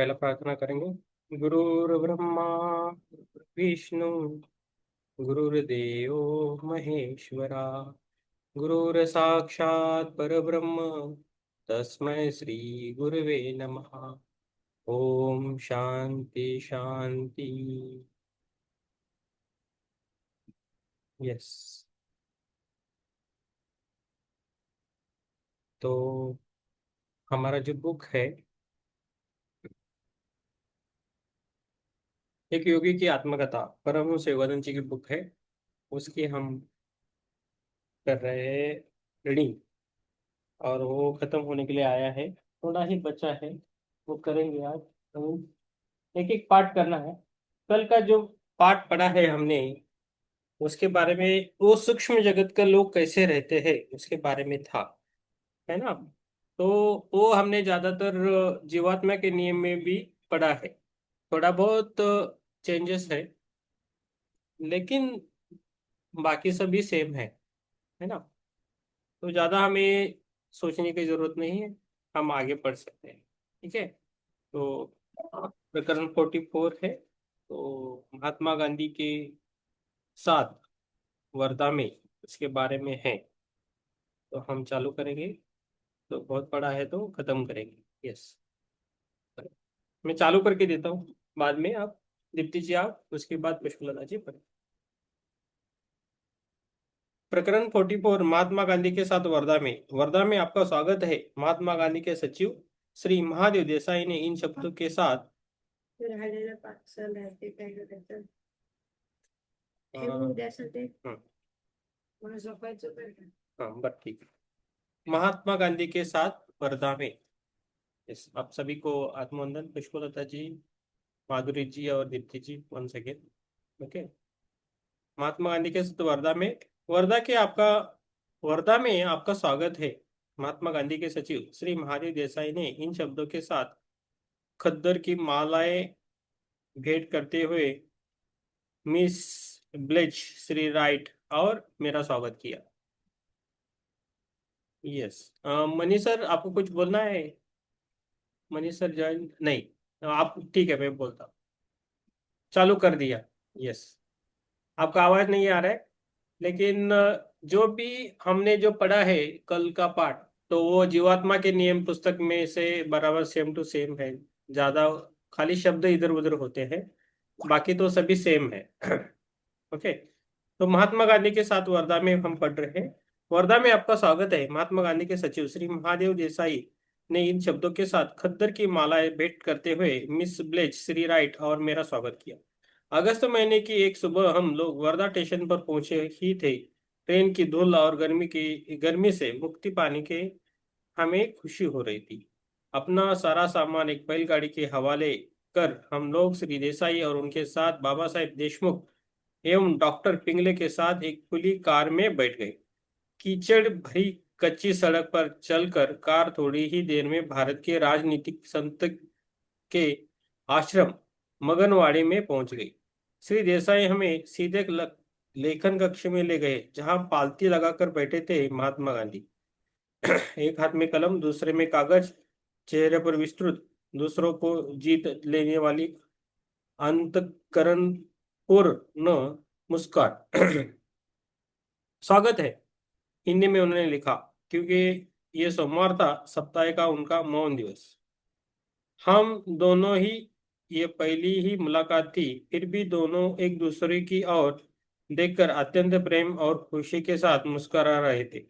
पहला प्रार्थना करेंगे। गुरुर्ब्रह्मा विष्णु गुरुर्देव महेश्वरा गुरुर साक्षात परब्रह्म तस्मै श्री गुरुवे नमः। ओम शांति शांति। यस। तो हमारा जो बुक है, एक योगी की आत्मकथा, परमहंस योगानंद जी की बुक है। उसकी हम कर रहे हैं रीडिंग, और वो खत्म होने के लिए आया है। थोड़ा ही बचा है, वो करेंगे आज। तो एक एक पार्ट करना है। कल का जो पार्ट पढ़ा है हमने, उसके बारे में, वो सूक्ष्म जगत का लोग कैसे रहते हैं उसके बारे में था, है ना। तो वो हमने ज्यादातर जीवात्मा के नियम में भी पढ़ा है। थोड़ा बहुत चेंजेस है, लेकिन बाकी सभी सेम है ना। तो ज्यादा हमें सोचने की जरूरत नहीं है, हम आगे बढ़ सकते हैं। ठीक है। तो प्रकरण 44 है। तो महात्मा गांधी के साथ वर्धा में, उसके बारे में है। तो हम चालू करेंगे। तो बहुत बड़ा है तो खत्म करेंगे। यस। मैं चालू करके देता हूँ, बाद में आप, दीप्ति जी आप, उसके बाद पुष्पलता जी पढ़े। प्रकरण 44, महात्मा गांधी के साथ वर्धा में। वर्धा में आपका स्वागत है। महात्मा गांधी के सचिव श्री महादेव देसाई ने इन शब्दों के साथ राहिलेलं 5 साल राहते काय करायचं अ, ठेवून उद्या ते हं, मला झोपायचं बरं का. हाँ बस ठीक है। महात्मा गांधी के साथ वर्धा में। यस, आप सभी को आत्मवंदन। पुष्पलता जी, माधुरी जी और दीप्ति जी, one second. Okay. Mahatma Gandhi के साथ वर्धा में। वर्धा के आपका वर्धा में आपका स्वागत है। महात्मा गांधी के सचिव श्री महादेव देसाई ने इन शब्दों के साथ खद्दर की मालाएं भेंट करते हुए मिस ब्लेच, श्री राइट और मेरा स्वागत किया। यस। मनीष सर, आपको कुछ बोलना है? मनीष सर ज्वाइन नहीं? आप ठीक है, मैं बोलता हूँ। चालू कर दिया। यस। आपका आवाज नहीं आ रहा है, लेकिन जो भी हमने जो पढ़ा है कल का पाठ, तो वो जीवात्मा के नियम पुस्तक में से बराबर सेम टू सेम है। ज्यादा खाली शब्द इधर उधर होते हैं, बाकी तो सभी सेम है। ओके। तो महात्मा गांधी के साथ वर्धा में हम पढ़ रहे हैं। वर्धा में आपका स्वागत है। महात्मा गांधी के सचिव श्री महादेव देसाई ने इन शब्दों के साथ खद्दर की मालाएं भेंट करते हुए मिस ब्लेच, श्री राइट और मेरा स्वागत किया। अगस्त महीने की एक सुबह हम लोग वर्धा स्टेशन पर पहुंचे ही थे। ट्रेन की धूल और गर्मी से मुक्ति पाने के हमें खुशी हो रही थी। अपना सारा सामान एक बैलगाड़ी के हवाले कर हम लोग श्री देसाई और उनके साथ बाबा साहेब देशमुख एवं डॉक्टर पिंगले के साथ एक खुली कार में बैठ गए। कीचड़ भरी कच्ची सड़क पर चलकर कार थोड़ी ही देर में भारत के राजनीतिक संत के आश्रम मगनवाड़ी में पहुंच गई। श्री देसाई हमें सीधे लेखन कक्ष में ले गए, जहां पालती लगाकर बैठे थे महात्मा गांधी। एक हाथ में कलम, दूसरे में कागज, चेहरे पर विस्तृत, दूसरों को जीत लेने वाली अंतकरण पूर्ण मुस्कान। स्वागत है, हिंदी में उन्होंने लिखा, क्योंकि ये सोमवार था, सप्ताह का उनका मौन दिवस। हम दोनों ही, ये पहली ही मुलाकात थी, फिर भी दोनों एक दूसरे की ओर देखकर अत्यंत प्रेम और खुशी के साथ मुस्कुरा रहे थे।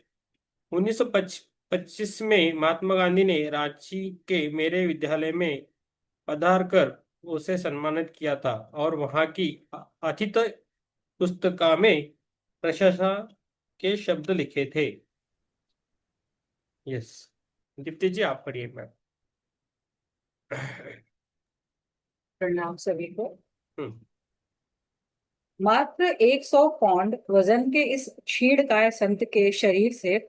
1925 में महात्मा गांधी ने रांची के मेरे विद्यालय में पधार कर उसे सम्मानित किया था और वहां की अतिथि पुस्तिका में प्रशंसा के शब्द लिखे थे। यस। दीप्ति जी आप पढ़िए मैम। प्रणाम सभी को। हम्म। मात्र 100 पौंड वजन के इस क्षीणकाय संत के शरीर से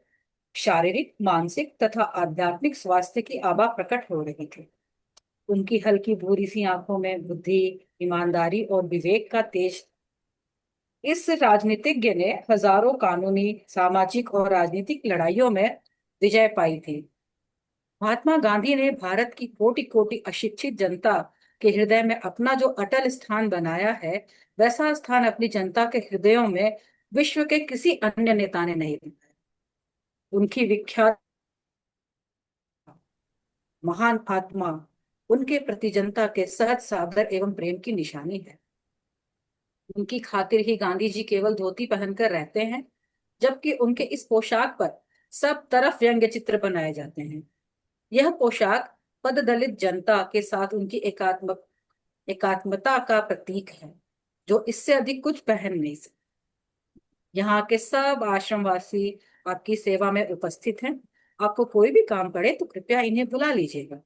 शारीरिक, मानसिक तथा आध्यात्मिक स्वास्थ्य की आभा प्रकट हो रही थी। उनकी हल्की भूरी सी आंखों में बुद्धि, ईमानदारी और विवेक का तेज। इस राजनीतिज्ञ ने हजारों कानूनी, सामाजिक और राजनीतिक लड़ाइयों में विजय पाई थी। महात्मा गांधी ने भारत की कोटि कोटि अशिक्षित जनता के हृदय में अपना जो अटल स्थान बनाया है, वैसा स्थान अपनी जनता के हृदयों में विश्व के किसी अन्य नेता ने नहीं बनाया। उनकी विख्यात महान आत्मा उनके प्रति जनता के सहज सादर एवं प्रेम की निशानी है। उनकी खातिर ही गांधी जी केवल धोती पहनकर रहते हैं, जबकि उनके इस पोशाक पर सब तरफ व्यंग्य चित्र बनाए जाते हैं। यह पोशाक पद दलित जनता के साथ उनकी एकात्मता का प्रतीक है, जो इससे अधिक कुछ पहन नहीं सकते। यहाँ के सब आश्रमवासी आपकी सेवा में उपस्थित हैं। आपको कोई भी काम पड़े तो कृपया इन्हें बुला लीजिएगा।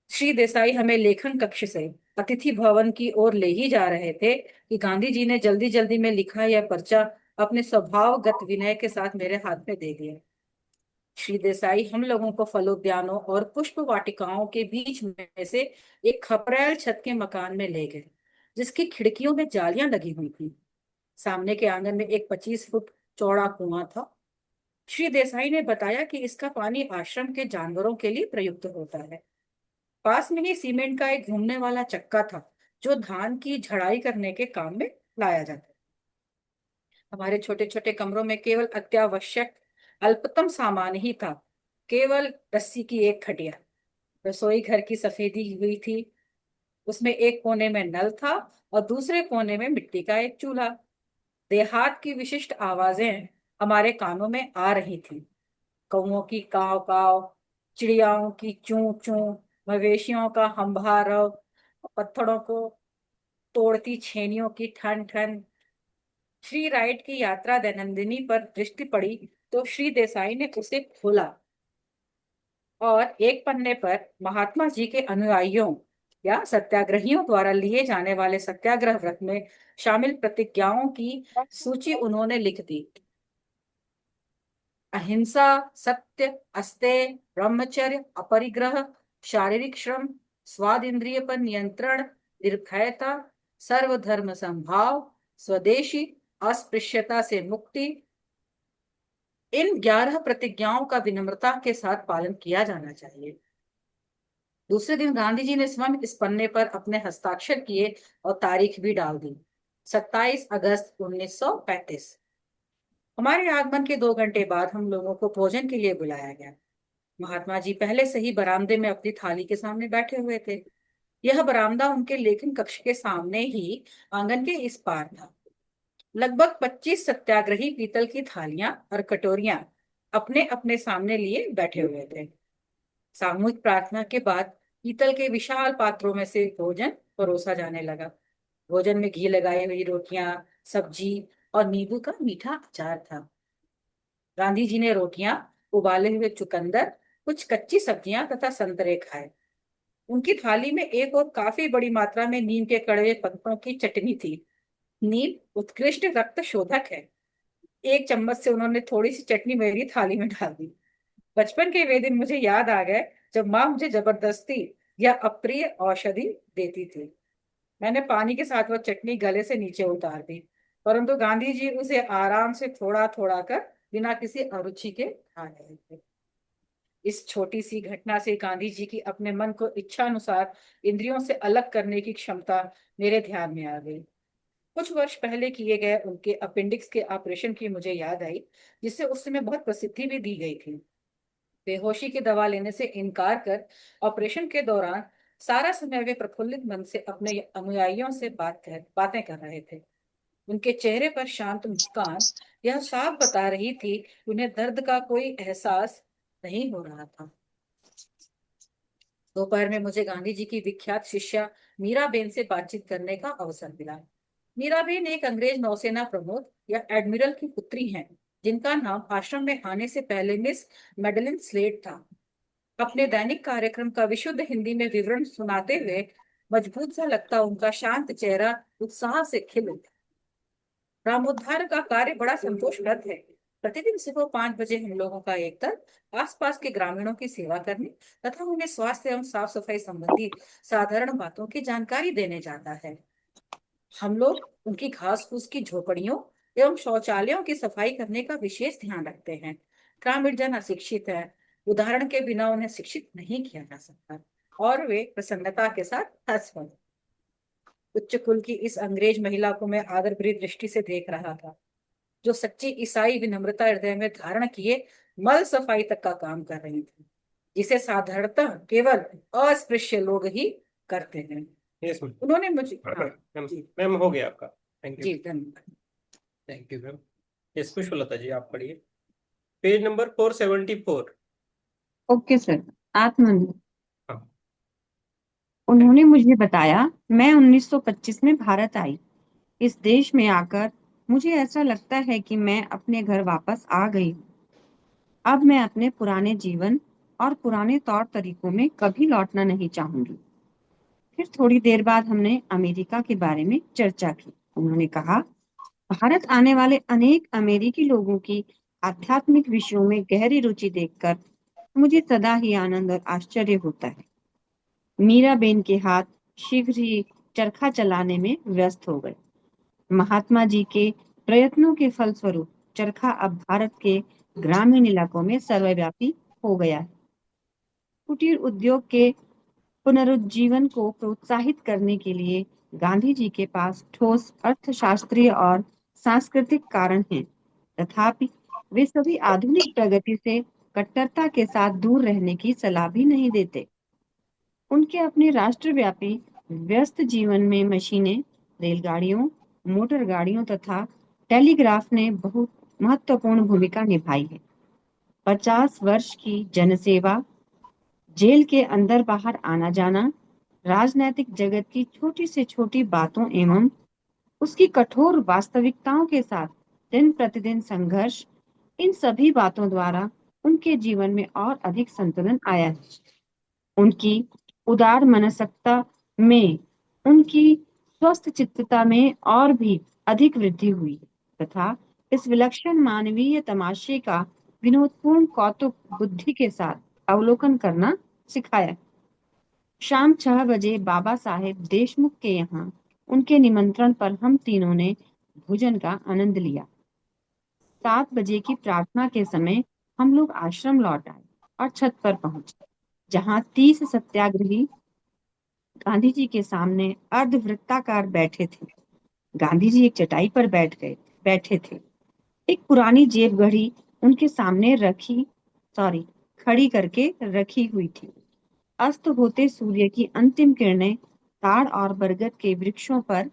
श्री देसाई हमें लेखन कक्ष से अतिथि भवन की ओर ले ही जा रहे थे कि गांधी जी ने जल्दी जल्दी में लिखा यह पर्चा अपने स्वभावगत विनय के साथ मेरे हाथ में दे दिया। श्री देसाई हम लोगों को फलोद्यानों और पुष्प वाटिकाओं के बीच में से एक खपरेल छत के मकान में ले गए, जिसकी खिड़कियों में जालियां लगी हुई थी। सामने के आंगन में एक 25 फुट चौड़ा कुआं था। श्री देसाई ने बताया कि इसका पानी आश्रम के जानवरों के लिए प्रयुक्त होता है। पास में ही सीमेंट का एक घूमने वाला चक्का था, जो धान की झड़ाई करने के काम में लाया जाता है। हमारे छोटे छोटे कमरों में केवल अत्यावश्यक अल्पतम सामान ही था। केवल रस्सी की एक खटिया। रसोई घर की सफेदी हुई थी। उसमें एक कोने में नल था और दूसरे कोने में मिट्टी का एक चूल्हा। देहात की विशिष्ट आवाजें हमारे कानों में आ रही थी। कौओं की काव काव, चिड़ियाओं की चूं चूं, मवेशियों का हंभारव, पत्थरों को तोड़ती छेनियों की ठन ठन। श्री राइट की यात्रा दैनंदिनी पर दृष्टि पड़ी तो श्री देसाई ने उसे खोला और एक पन्ने पर महात्मा जी के अनुयायियों या सत्याग्रहियों द्वारा लिए जाने वाले सत्याग्रह व्रत में शामिल प्रतिज्ञाओं की सूची उन्होंने लिख दी। अहिंसा, सत्य, अस्तेय, ब्रह्मचर्य, अपरिग्रह, शारीरिक श्रम, स्वाद इंद्रिय पर नियंत्रण, निर्भयता, सर्वधर्म संभाव, स्वदेशी, अस्पृश्यता से मुक्ति। इन 11 प्रतिज्ञाओं का विनम्रता के साथ पालन किया जाना चाहिए। दूसरे दिन गांधी जी ने स्वयं इस पन्ने पर अपने हस्ताक्षर किए और तारीख भी डाल दी, 27 अगस्त 1935। हमारे आगमन के 2 घंटे बाद हम लोगों को भोजन के लिए बुलाया गया। महात्मा जी पहले से ही बरामदे में अपनी थाली के सामने बैठे हुए थे। यह बरामदा उनके लेखन कक्ष के सामने ही आंगन के इस पार था। लगभग 25 सत्याग्रही पीतल की थालियां और कटोरियां अपने अपने सामने लिए बैठे हुए थे। सामूहिक प्रार्थना के बाद पीतल के विशाल पात्रों में से भोजन परोसा जाने लगा। भोजन में घी लगाई हुई रोटियां, सब्जी और नींबू का मीठा अचार था। गांधी जी ने रोटियां, उबाले हुए चुकंदर, कुछ कच्ची सब्जियां तथा संतरे खाए। उनकी थाली में एक और काफी बड़ी मात्रा में नीम के कड़वे पत्तों की चटनी थी। नीम उत्कृष्ट रक्त शोधक है। एक चम्मच से उन्होंने थोड़ी सी चटनी मेरी थाली में डाल दी। बचपन के वे दिन मुझे याद आ गए जब माँ मुझे जबरदस्ती या अप्रिय औषधि देती थी। मैंने पानी के साथ वह चटनी गले से नीचे उतार दी, परंतु गांधी जी उसे आराम से थोड़ा थोड़ा कर बिना किसी अरुचि के खा रहे थे। इस छोटी सी घटना से गांधी जी की अपने मन को इच्छा अनुसार इंद्रियों से अलग करने की क्षमता मेरे ध्यान में आ गई। कुछ वर्ष पहले किए गए उनके अपेंडिक्स के ऑपरेशन की मुझे याद आई, जिससे उस समय बहुत प्रसिद्धि भी दी गई थी। बेहोशी की दवा लेने से इनकार कर ऑपरेशन के दौरान सारा समय वे प्रफुल्लित मन से अपने अनुयायियों से बातें कर रहे थे। उनके चेहरे पर शांत मुस्कान यह साफ बता रही थी कि उन्हें दर्द का कोई एहसास नहीं हो रहा था। दोपहर में मुझे गांधी जी की विख्यात शिष्या मीराबेन से बातचीत करने का अवसर मिला। मीराबेन एक अंग्रेज नौसेना प्रमुख या एडमिरल की पुत्री हैं, जिनका नाम आश्रम में आने से पहले मिस मेडलिन स्लेट था। अपने दैनिक कार्यक्रम का विशुद्ध हिंदी में विवरण सुनाते हुए मजबूत सा लगता उनका शांत चेहरा उत्साह से खिल उठा। रामोद्धार का कार्य बड़ा संतोषप्रद है। प्रतिदिन सुबह 5 बजे हम लोगों का एक दल आसपास के ग्रामीणों की सेवा करने तथा उन्हें स्वास्थ्य एवं साफ सफाई संबंधी साधारण बातों की जानकारी देने जाता है। हम लोग उनकी घास फूस की झोपड़ियों एवं शौचालयों की सफाई करने का विशेष ध्यान रखते हैं। ग्रामीण जन अशिक्षित है, उदाहरण के बिना उन्हें शिक्षित नहीं किया जा सकता। और वे प्रसन्नता के साथ हंस पड़े। उच्च कुल की इस अंग्रेज महिला को मैं आदर भरी दृष्टि से देख रहा था, जो सच्ची ईसाई विनम्रता हृदय में धारण किए मल सफाई तक का काम कर रही थी, जिसे साधारणतः केवल अस्पृश्य लोग ही करते हैं। Yes ma'am. उन्होंने मुझे, हाँ मैम, जी, मैम हो गया आपका। Thank you. जी धन्यवाद। Thank you ma'am. Yes Pushpalata ji, आप पढ़िए पेज नंबर 474। Okay sir. आत्मनिर्भर। हाँ। उन्होंने मुझे बताया, मैं 1925 में भारत आई। इस देश में आकर मुझे ऐसा लगता है कि मैं अपने घर वापस आ गई हूँ। अब मैं अपने पुराने जीवन और पुराने तौर तरीकों में कभी लौटना नहीं चाहूंगी। फिर थोड़ी देर बाद हमने अमेरिका के बारे में चर्चा की। उन्होंने कहा, भारत आने वाले अनेक अमेरिकी लोगों की आध्यात्मिक विषयों में गहरी रुचि देखकर मुझे सदा ही आनंद और आश्चर्य होता है। मीराबेन के हाथ शीघ्र ही चरखा चलाने में व्यस्त हो गए। महात्मा जी के प्रयत्नों के फलस्वरूप चरखा अब भारत के ग्रामीण इलाकों में सर्वव्यापी हो गया है। कुटीर उद्योग के पुनरुज्जीवन को प्रोत्साहित करने के लिए गांधी जी के पास ठोस अर्थशास्त्रीय और सांस्कृतिक कारण हैं। तथापि वे सभी आधुनिक प्रगति से कट्टरता के साथ दूर रहने की सलाह भी नहीं देते। उनके अपने राष्ट्रव्यापी व्यस्त जीवन में मशीनें, रेलगाड़ियों, मोटर गाड़ियों तथा टेलीग्राफ ने बहुत महत्वपूर्ण भूमिका निभाई है। 50 वर्ष की जनसेवा, जेल के अंदर बाहर आना जाना, राजनैतिक जगत की छोटी से छोटी बातों एवं उसकी कठोर वास्तविकताओं के साथ दिन प्रतिदिन संघर्ष, इन सभी बातों द्वारा उनके जीवन में और अधिक संतुलन आया है। उनकी उदार मनसकता में, उनकी स्वस्थ चित्तता में और भी अधिक वृद्धि हुई तथा इस विलक्षण मानवीय तमाशे का विनोदपूर्ण कौतुक बुद्धि के साथ अवलोकन करना सिखाया। शाम 6 बजे बाबा साहेब देशमुख के यहाँ उनके निमंत्रण पर हम तीनों ने भोजन का आनंद लिया। 7 बजे की प्रार्थना के समय हम लोग आश्रम लौट आए और छत पर पहुंचे, जहाँ 30 सत्याग्रही गांधी जी के सामने अर्धवृत्ताकार बैठे थे। गांधी जी एक चटाई पर बैठे थे। एक पुरानी जेब घड़ी उनके सामने खड़ी करके रखी हुई थी। अस्त होते सूर्य की अंतिम किरणें ताड़ और बरगद के वृक्षों पर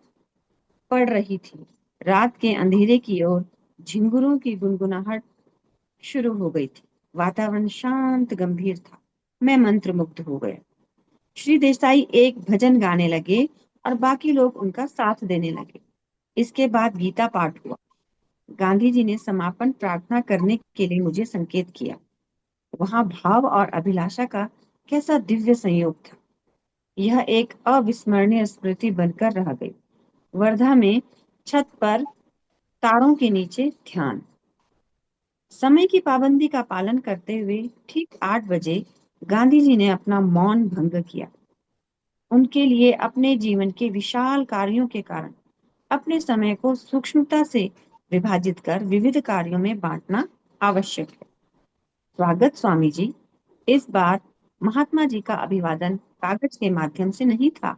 पड़ रही थी। रात के अंधेरे की ओर झिंगुरों की गुनगुनाहट शुरू हो गई थी। वातावरण शांत गंभीर था। मैं मंत्रमुग्ध हो गया। श्री देसाई एक भजन गाने लगे और बाकी लोग उनका साथ देने लगे। इसके बाद गीता पाठ हुआ। गांधी जी ने समापन प्रार्थना करने के लिए मुझे संकेत किया। वहां भाव और अभिलाषा का कैसा दिव्य संयोग था। यह एक अविस्मरणीय स्मृति बनकर रह गई। वर्धा में छत पर तारों के नीचे ध्यान। समय की पाबंदी का पालन करते हुए ठीक 8 बजे गांधी जी ने अपना मौन भंग किया। उनके लिए अपने जीवन के विशाल कार्यों के कारण अपने समय को सूक्ष्मता से विभाजित कर विविध कार्यों में बांटना आवश्यक है। स्वागत स्वामी जी। इस बार महात्मा जी का अभिवादन कागज के माध्यम से नहीं था।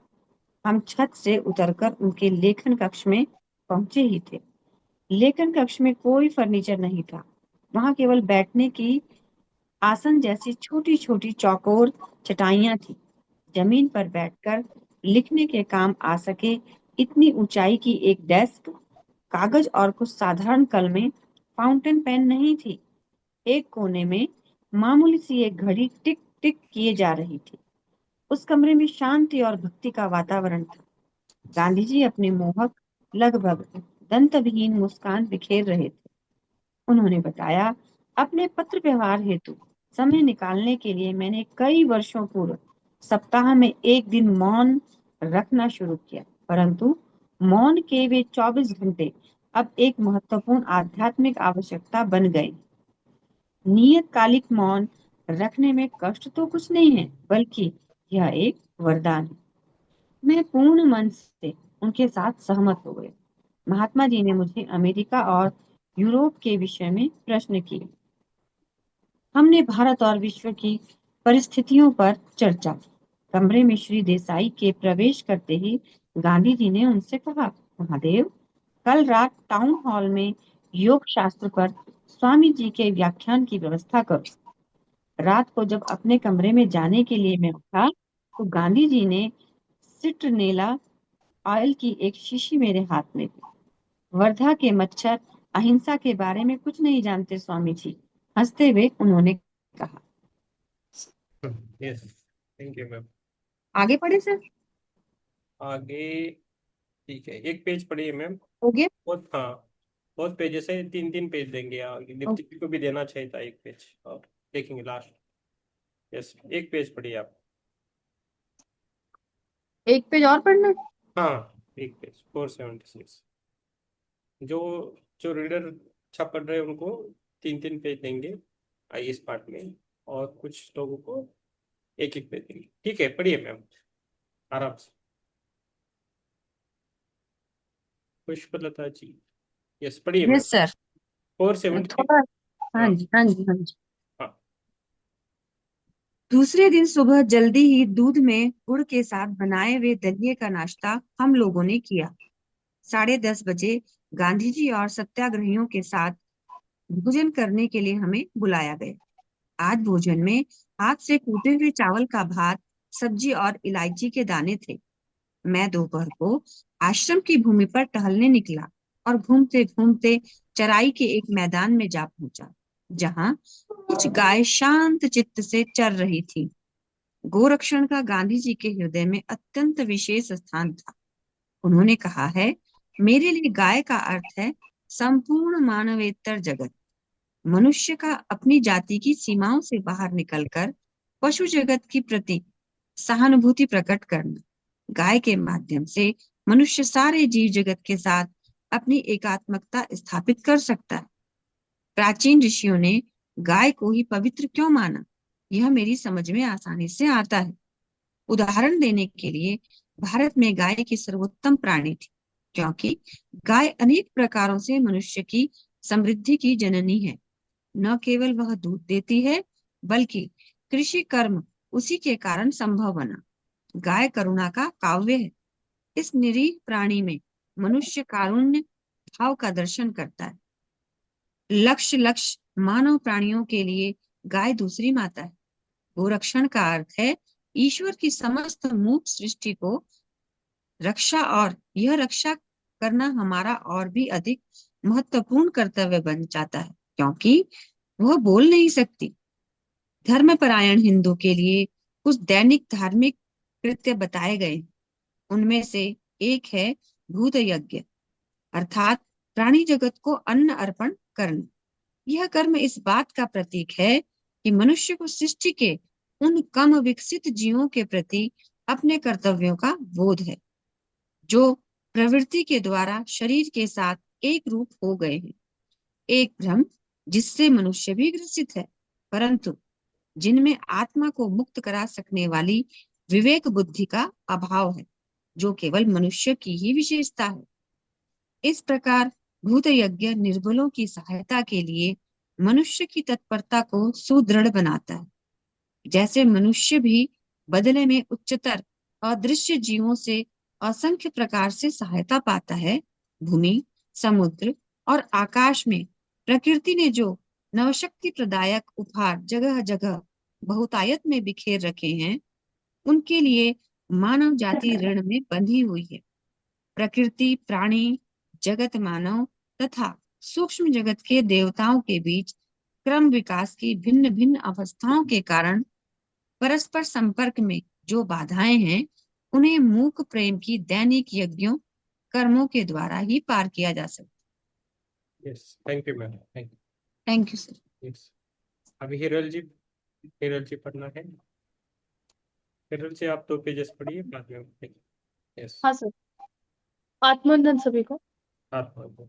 हम छत से उतरकर उनके लेखन कक्ष में पहुंचे ही थे। लेखन कक्ष में कोई फर्नीचर नहीं था। वहां केवल बैठने की आसन जैसी छोटी छोटी चौकोर चटाइयां थी। जमीन पर बैठकर लिखने के काम आ सके इतनी ऊंचाई की एक डेस्क, कागज और कुछ साधारण कलमें, फाउंटेन पेन नहीं थी। एक कोने में मामूली सी एक घड़ी टिक टिक किए जा रही थी। उस कमरे में शांति और भक्ति का वातावरण था। गांधी जी अपने मोहक, लगभग दंतविहीन मुस्कान बिखेर रहे थे। उन्होंने बताया, अपने पत्र व्यवहार हेतु समय निकालने के लिए मैंने कई वर्षों पूर्व सप्ताह में एक दिन मौन रखना शुरू किया, परंतु मौन के वे 24 घंटे अब एक महत्वपूर्ण आध्यात्मिक आवश्यकता बन गए। नियतकालिक मौन रखने में कष्ट तो कुछ नहीं है, बल्कि यह एक वरदान है। मैं पूर्ण मन से उनके साथ सहमत हो गए। महात्मा जी ने मुझे अमेरिका और यूरोप के विषय में प्रश्न किए। हमने भारत और विश्व की परिस्थितियों पर चर्चा की। कमरे में श्री देसाई के प्रवेश करते ही गांधी जी ने उनसे कहा, महादेव, कल रात टाउन हॉल में योग शास्त्र पर स्वामी जी के व्याख्यान की व्यवस्था करो। रात को जब अपने कमरे में जाने के लिए मैं उठा तो गांधी जी ने सिट्रनेला ऑयल की एक शीशी मेरे हाथ में दी। वर्धा के मच्छर अहिंसा के बारे में कुछ नहीं जानते स्वामी जी, हंसते हुए उन्होंने कहा। Yes, thank you ma'am. आगे पढ़े सर? आगे ठीक है, एक पेज पढ़िए मैम। हो गया? बहुत, हाँ, बहुत पेजेस है, 3-3 पेज देंगे। आगे दीप्ति जी को भी देना चाहिए था एक पेज, और देखेंगे लास्ट। यस, एक पेज पढ़िए आप। एक पेज और पढ़ना? हाँ, एक पेज 476। जो जो रीडर अच्छा पढ़ रहे हैं उनको 3-3 पेज देंगे इस पार्ट में, और कुछ लोगों को एक एक पेज देंगे। ठीक है, पढ़िए मैम, आराम से। पुष्पलता जी, यस, पढ़िए मैम। Yes sir. 476। थोड़ा, हाँ हाँ, जी, हाँ जी, हाँ जी। हाँ। दूसरे दिन सुबह जल्दी ही दूध में गुड़ के साथ बनाए हुए दलिये का नाश्ता हम लोगों ने किया। 10:30 बजे गांधी जी और सत्याग्रहियों के साथ भोजन करने के लिए हमें बुलाया गया। आज भोजन में हाथ से कूटे हुए चावल का भात, सब्जी और इलायची के दाने थे। मैं दोपहर को आश्रम की भूमि पर टहलने निकला और घूमते घूमते चराई के एक मैदान में जा पहुंचा, जहां कुछ गाय शांत चित्त से चर रही थी। गोरक्षण का गांधी जी के हृदय में अत्यंत विशेष स्थान था। उन्होंने कहा है, मेरे लिए गाय का अर्थ है संपूर्ण मानवेतर जगत। मनुष्य का अपनी जाति की सीमाओं से बाहर निकलकर पशु जगत की प्रति सहानुभूति प्रकट करना। गाय के माध्यम से मनुष्य सारे जीव जगत के साथ अपनी एकात्मकता स्थापित कर सकता है। प्राचीन ऋषियों ने गाय को ही पवित्र क्यों माना, यह मेरी समझ में आसानी से आता है। उदाहरण देने के लिए, भारत में गाय की सर्वोत्तम प्राणी थी, क्योंकि गाय अनेक प्रकारों से मनुष्य की समृद्धि की जननी है। न केवल वह दूध देती है, बल्कि कृषि कर्म उसी के कारण संभव बना। गाय करुणा का काव्य है। इस निरीह प्राणी में मनुष्य कारुण्य भाव का दर्शन करता है। लक्ष्य लक्ष्य मानव प्राणियों के लिए गाय दूसरी माता है। गोरक्षण का अर्थ है ईश्वर की समस्त मूक सृष्टि को रक्षा, और यह रक्षा करना हमारा और भी अधिक महत्वपूर्ण कर्तव्य बन जाता है, क्योंकि वह बोल नहीं सकती। धर्मपरायण हिंदू के लिए कुछ दैनिक धार्मिक कृत्य बताए गए। उनमें से एक है भूत यज्ञ, अर्थात प्राणी जगत को अन्न अर्पण करना। यह कर्म इस बात का प्रतीक है कि मनुष्य को सृष्टि के उन कम विकसित जीवों के प्रति अपने कर्तव्यों का बोध है, जो प्रवृत्ति के द्वारा शरीर के साथ एक रूप हो गए हैं। एक भ्रम जिससे मनुष्य भी ग्रसित है, परंतु जिनमें आत्मा को मुक्त करा सकने वाली विवेक बुद्धि का अभाव है, जो केवल मनुष्य की ही विशेषता है। इस प्रकार भूत यज्ञ निर्बलों की सहायता के लिए मनुष्य की तत्परता को सुदृढ़ बनाता है। जैसे मनुष्य भी बदले में उच्चतर अदृश्य जीवों से असंख्य प्रकार से सहायता पाता है, भूमि, समुद्र और आकाश में प्रकृति ने जो नवशक्ति प्रदायक उपहार जगह जगह बहुतायत में बिखेर रखे हैं, उनके लिए मानव जाति ऋण में बंधी हुई है। प्रकृति, प्राणी जगत, मानव तथा सूक्ष्म जगत के देवताओं के बीच क्रम विकास की भिन्न भिन्न अवस्थाओं के कारण परस्पर संपर्क में जो बाधाएं हैं, उन्हें मूक प्रेम की दैनिक यज्ञों कर्मों के द्वारा ही पार किया जा सकता yes, thank you ma'am, thank है। Thank you sir. You. Yes, अभी हिरल जी, हिरल जी पढ़ना है। हिरल जी, आप 2 पेजेस पढ़िए, बाद में यस। हाँ सर। आत्मवंदन सभी को। आप पढ़ो।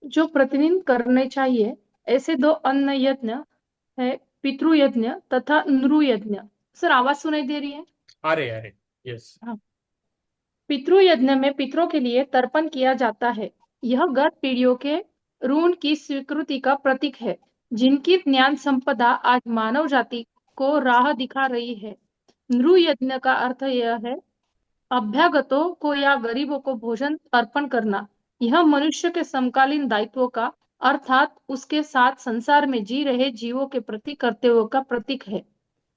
जो प्रतिदिन करने चाहिए ऐसे 2 अन्न यज्ञ है, पितृ यज्ञ तथा नृ यज्ञ। सर आवाज सुनाई दे रही है? अरे यस। हाँ। पितृ यज्ञ में पितरों के लिए तर्पण किया जाता है। यह गत पीढ़ियों के ऋण की स्वीकृति का प्रतीक है। जिनकी ज्ञान संपदा आज मानव जाति को राह दिखा रही है। नृ यज्ञ का अर्थ यह है, अभ्यागतों को या गरीबों को भोजन अर्पण करना। यह मनुष्य के समकालीन दायित्वों का, अर्थात उसके साथ संसार में जी रहे जीवों के प्रति कर्तव्यों का प्रतीक है।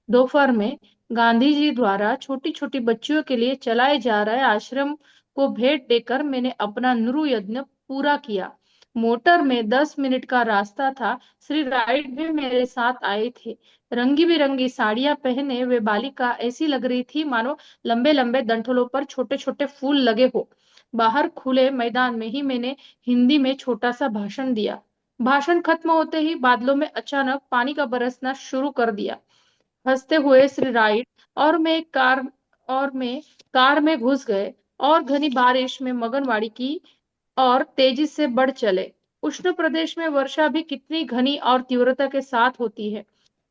दोपहर में गांधी जी द्वारा छोटी छोटी बच्चियों के लिए चलाए जा रहे आश्रम को भेंट देकर मैंने अपना नृ यज्ञ पूरा किया। मोटर में 10 मिनट का रास्ता था। श्री राइट भी मेरे साथ आए थे। रंगी बिरंगी साड़ियां पहने वे बालिका ऐसी लग रही थी मानो लंबे लंबे डंठलों पर छोटे छोटे फूल लगे हो। बाहर खुले मैदान में ही मैंने हिंदी में छोटा सा भाषण दिया। भाषण खत्म होते ही बादलों में अचानक पानी का बरसना शुरू कर दिया। हंसते हुए श्री राइट और मैं कार में घुस गए और घनी बारिश में मगनवाड़ी की और तेजी से बढ़ चले। उष्ण प्रदेश में वर्षा भी कितनी घनी और तीव्रता के साथ होती है।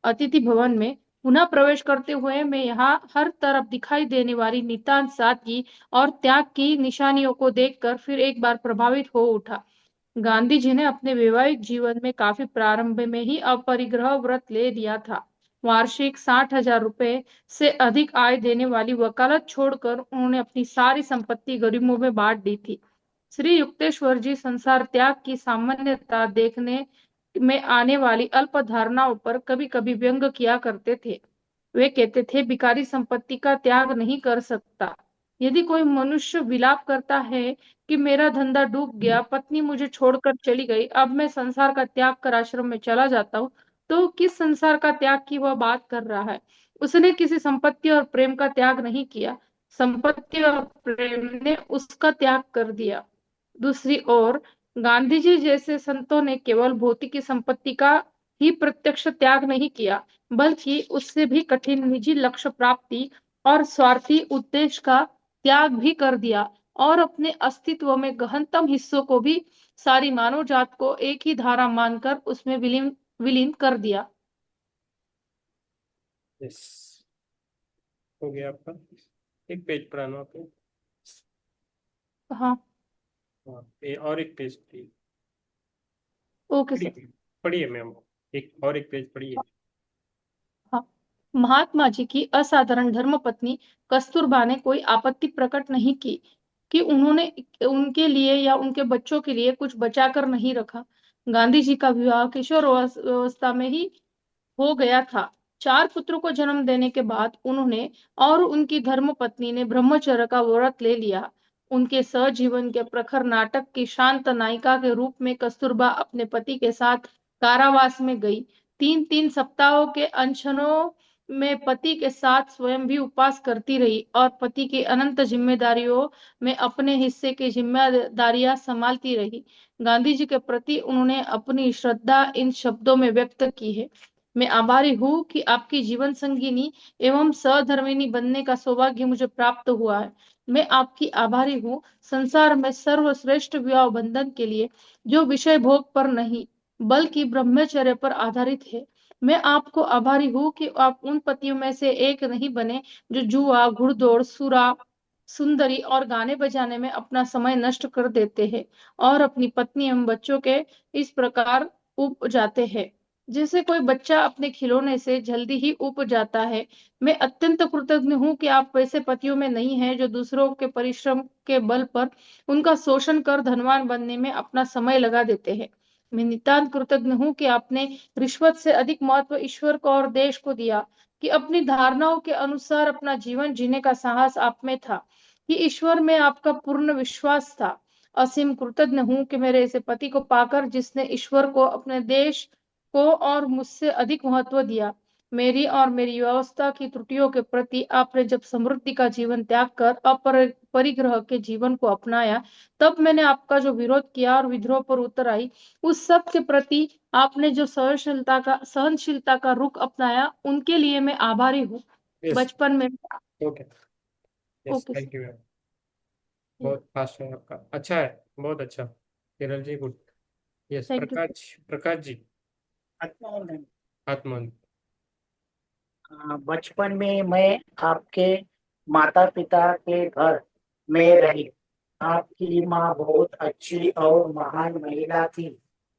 अतिथि भवन में पुनः प्रवेश करते हुए मैं यहाँ हर तरफ दिखाई देने वाली नितांत सादगी और त्याग की निशानियों को देखकर फिर एक बार प्रभावित हो उठा। गांधी जी ने अपने वैवाहिक जीवन में काफी प्रारंभ में ही अपरिग्रह व्रत ले लिया था। वार्षिक 60,000 रुपए से अधिक आय देने वाली वकालत छोड़कर उन्होंने अपनी सारी संपत्ति गरीबों में बांट दी थी। श्री युक्तेश्वर जी संसार त्याग की सामान्यता देखने में आने वाली अल्प धारणाओं पर कभी कभी व्यंग किया करते थे। वे कहते थे, भिखारी संपत्ति का त्याग नहीं कर सकता। यदि कोई मनुष्य विलाप करता है कि मेरा धंधा डूब गया, पत्नी मुझे छोड़कर चली गई, अब मैं संसार का त्याग कर आश्रम में चला जाता हूँ, तो किस संसार का त्याग की वह बात कर रहा है? उसने किसी संपत्ति और प्रेम का त्याग नहीं किया, संपत्ति और प्रेम ने उसका त्याग कर दिया। दूसरी ओर गांधी जी जैसे संतों ने केवल भौतिक संपत्ति का ही प्रत्यक्ष त्याग नहीं किया, बल्कि उससे भी कठिन निजी लक्ष्य प्राप्ति और स्वार्थी उद्देश्य का त्याग भी कर दिया और अपने अस्तित्व में गहनतम हिस्सों को भी, सारी मानव जात को एक ही धारा मानकर उसमें विलीन विलीन कर दिया। यस, हो गया आपका। एक पेज पढ़ाना आपको। हाँ, हाँ, और एक पेज पढ़िए। Okay sir. पढ़िए पढ़िए मैम, एक और एक पेज पढ़िए। हाँ, महात्मा जी की असाधारण धर्मपत्नी कस्तूरबा ने कोई आपत्ति प्रकट नहीं की कि उन्होंने उनके लिए या उनके बच्चों के लिए कुछ बचाकर नहीं रखा। गांधी जी का विवाह किशोर अवस्था में ही हो गया था। 4 पुत्रों को जन्म देने के बाद उन्होंने और उनकी धर्मपत्नी ने ब्रह्मचर्य का व्रत ले लिया। उनके सहजीवन के प्रखर नाटक की शांत नायिका के रूप में कस्तूरबा अपने पति के साथ कारावास में गई। 3-3 सप्ताहों के अनशनों में पति के साथ स्वयं भी उपवास करती रही और पति की अनंत जिम्मेदारियों में अपने हिस्से की जिम्मेदारियां संभालती रही। गांधी जी के प्रति उन्होंने अपनी श्रद्धा इन शब्दों में व्यक्त की है, मैं आभारी हूँ कि आपकी जीवन संगिनी एवं सहधर्मिणी बनने का सौभाग्य मुझे प्राप्त हुआ है। मैं आपकी आभारी हूँ संसार में सर्वश्रेष्ठ विवाह बंधन के लिए, जो विषय भोग पर नहीं बल्कि ब्रह्मचर्य पर आधारित है। मैं आपको आभारी हूँ कि आप उन पतियों में से एक नहीं बने जो जुआ, घुड़दौड़, सुरा, सुंदरी और गाने बजाने में अपना समय नष्ट कर देते हैं और अपनी पत्नी एवं बच्चों के इस प्रकार उब जाते हैं जैसे कोई बच्चा अपने खिलौने से जल्दी ही ऊब जाता है। मैं अत्यंत कृतज्ञ हूँ कि आप वैसे पतियों में नहीं हैं जो दूसरों के परिश्रम के बल पर उनका शोषण कर धनवान बनने में अपना समय लगा देते हैं। मैं नितांत कृतज्ञ हूँ कि आपने रिश्वत से अधिक महत्व ईश्वर को और देश को दिया, कि अपनी धारणाओं के अनुसार अपना जीवन जीने का साहस आप में था, कि ईश्वर में आपका पूर्ण विश्वास था। असीम कृतज्ञ हूँ कि मेरे ऐसे पति को पाकर जिसने ईश्वर को, अपने देश को और मुझसे अधिक महत्व दिया। मेरी और मेरी व्यवस्था की त्रुटियों के प्रति आपने जब समृद्धि का जीवन त्याग कर परिग्रह के जीवन को अपनाया, तब मैंने आपका जो विरोध किया और विद्रोह पर उतर आई, उस सब के प्रति आपने जो सहनशीलता का रुख अपनाया, उनके लिए मैं आभारी हूँ। यस, बचपन में। Okay, yes, okay sir. Thank you ma'am. बहुत फास्ट है आपका, अच्छा है, बहुत अच्छा। Kerala ji, good. Yes, thank you sir. Prakash, Prakash ji. आत्मबंधन। आत्मन। बचपन में मैं आपके माता पिता के घर में रही। आपकी माँ बहुत अच्छी और महान महिला थी।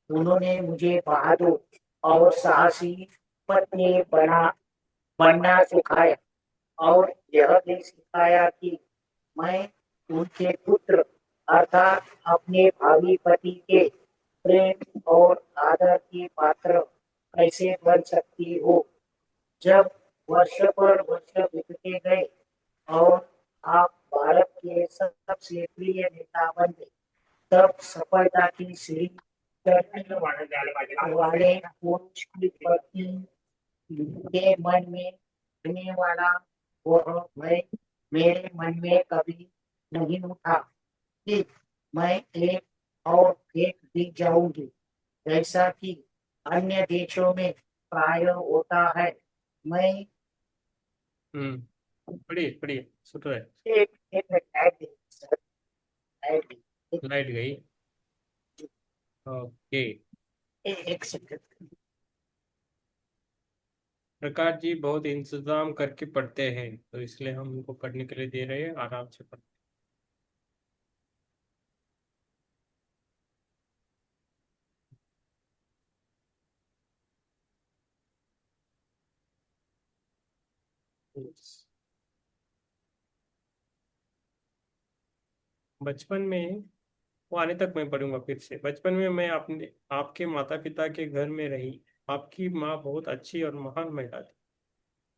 उन्होंने मुझे बहादुर और साहसी पत्नी बनना सिखाया, और यह भी सिखाया कि मैं उनके पुत्र अर्थात अपने भावी पति के प्रेम और आदर की पात्र कैसे बन सकती हो। जब वर्ष पर वर्ष बीतते गए और आप भारत के सबसे प्रिय नेता बन गए, तब सफलता की सीढ़ी चढ़ने वाले पुरुष की पत्नी के मन में रहने वाला वह भय मेरे मन में कभी नहीं उठा कि मैं एक और फेंक दी जाऊंगी, जैसा कि अन्य देशों में प्राय होता है। मैं पढ़िए पढ़िए, सुन रहे। एक मिनट ऐड दी, लाइट गई। ओके। एक सेकंड। प्रकाश जी बहुत इंतजाम करके पढ़ते हैं, तो इसलिए हम उनको पढ़ने के लिए दे रहे हैं, आराम से पढ़। बचपन में, वो आने तक मैं पढ़ूंगा फिर से। बचपन में मैं अपने आपके माता पिता के घर में रही। आपकी माँ बहुत अच्छी और महान महिला थी।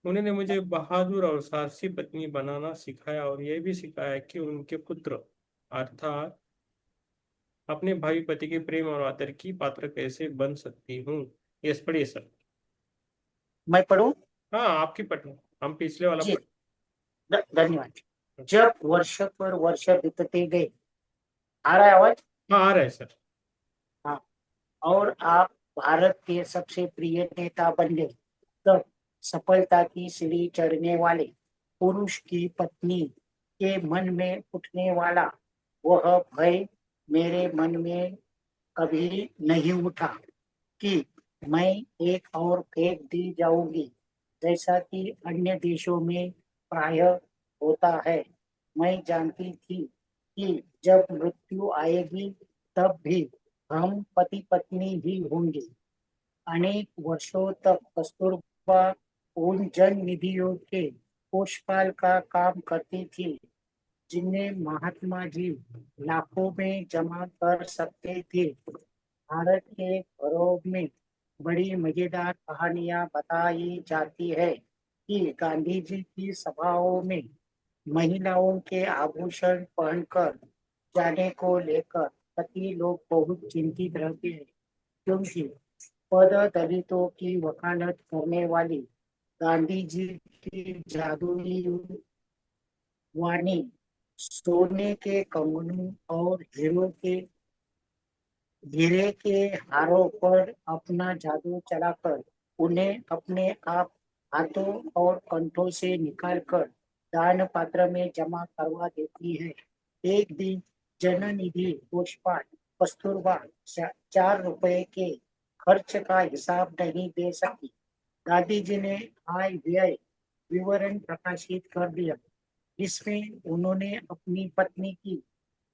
उन्होंने मुझे बहादुर और साहसी पत्नी बनाना सिखाया, और यह भी सिखाया कि उनके पुत्र अर्थात अपने भावी पति के प्रेम और आदर की पात्र कैसे बन सकती हूँ। यस, पढ़िए सर। मैं पढ़ूं? हाँ, आपकी पढ़ना, हम पिछले वाला जी, पढ़। धन्यवाद। जब वर्ष पर वर्ष बीतते गए, आ रहा है आवाज? हाँ, आ रहा है सर। हाँ, और आप भारत के सबसे प्रिय नेता बन गए, तब सफलता की सीढ़ी चढ़ने वाले पुरुष की पत्नी के मन में उठने वाला वह भय मेरे मन में कभी नहीं उठा कि मैं एक और फेंक दी जाऊंगी, जैसा कि अन्य देशों में प्राय होता है। मैं जानती थी कि जब मृत्यु आएगी तब भी हम पति पत्नी ही होंगे। अनेक वर्षों तक कस्तूरबा उन जन निधियों के पोषपाल का काम करती थी जिन्हें महात्मा जी लाखों में जमा कर सकते थे। भारत के घरों में बड़ी मजेदार कहानियां बताई जाती है कि गांधी जी की सभाओं में महिलाओं के आभूषण पहनकर जाने को लेकर पति लोग बहुत चिंतित रहते हैं, क्योंकि पद दलितों की वकालत करने वाली गांधी जी की जादुई वाणी सोने के कंगनों और हीरे के हारों पर अपना जादू चलाकर उन्हें अपने आप हाथों और कंठों से निकालकर दान पात्र में जमा करवा देती है। एक दिन जननिधि कोषपाल कस्तूरबा 4 रुपए के खर्च का हिसाब नहीं दे सकी। गांधी जी ने आय व्यय विवरण प्रकाशित कर दिया, जिसमें उन्होंने अपनी पत्नी की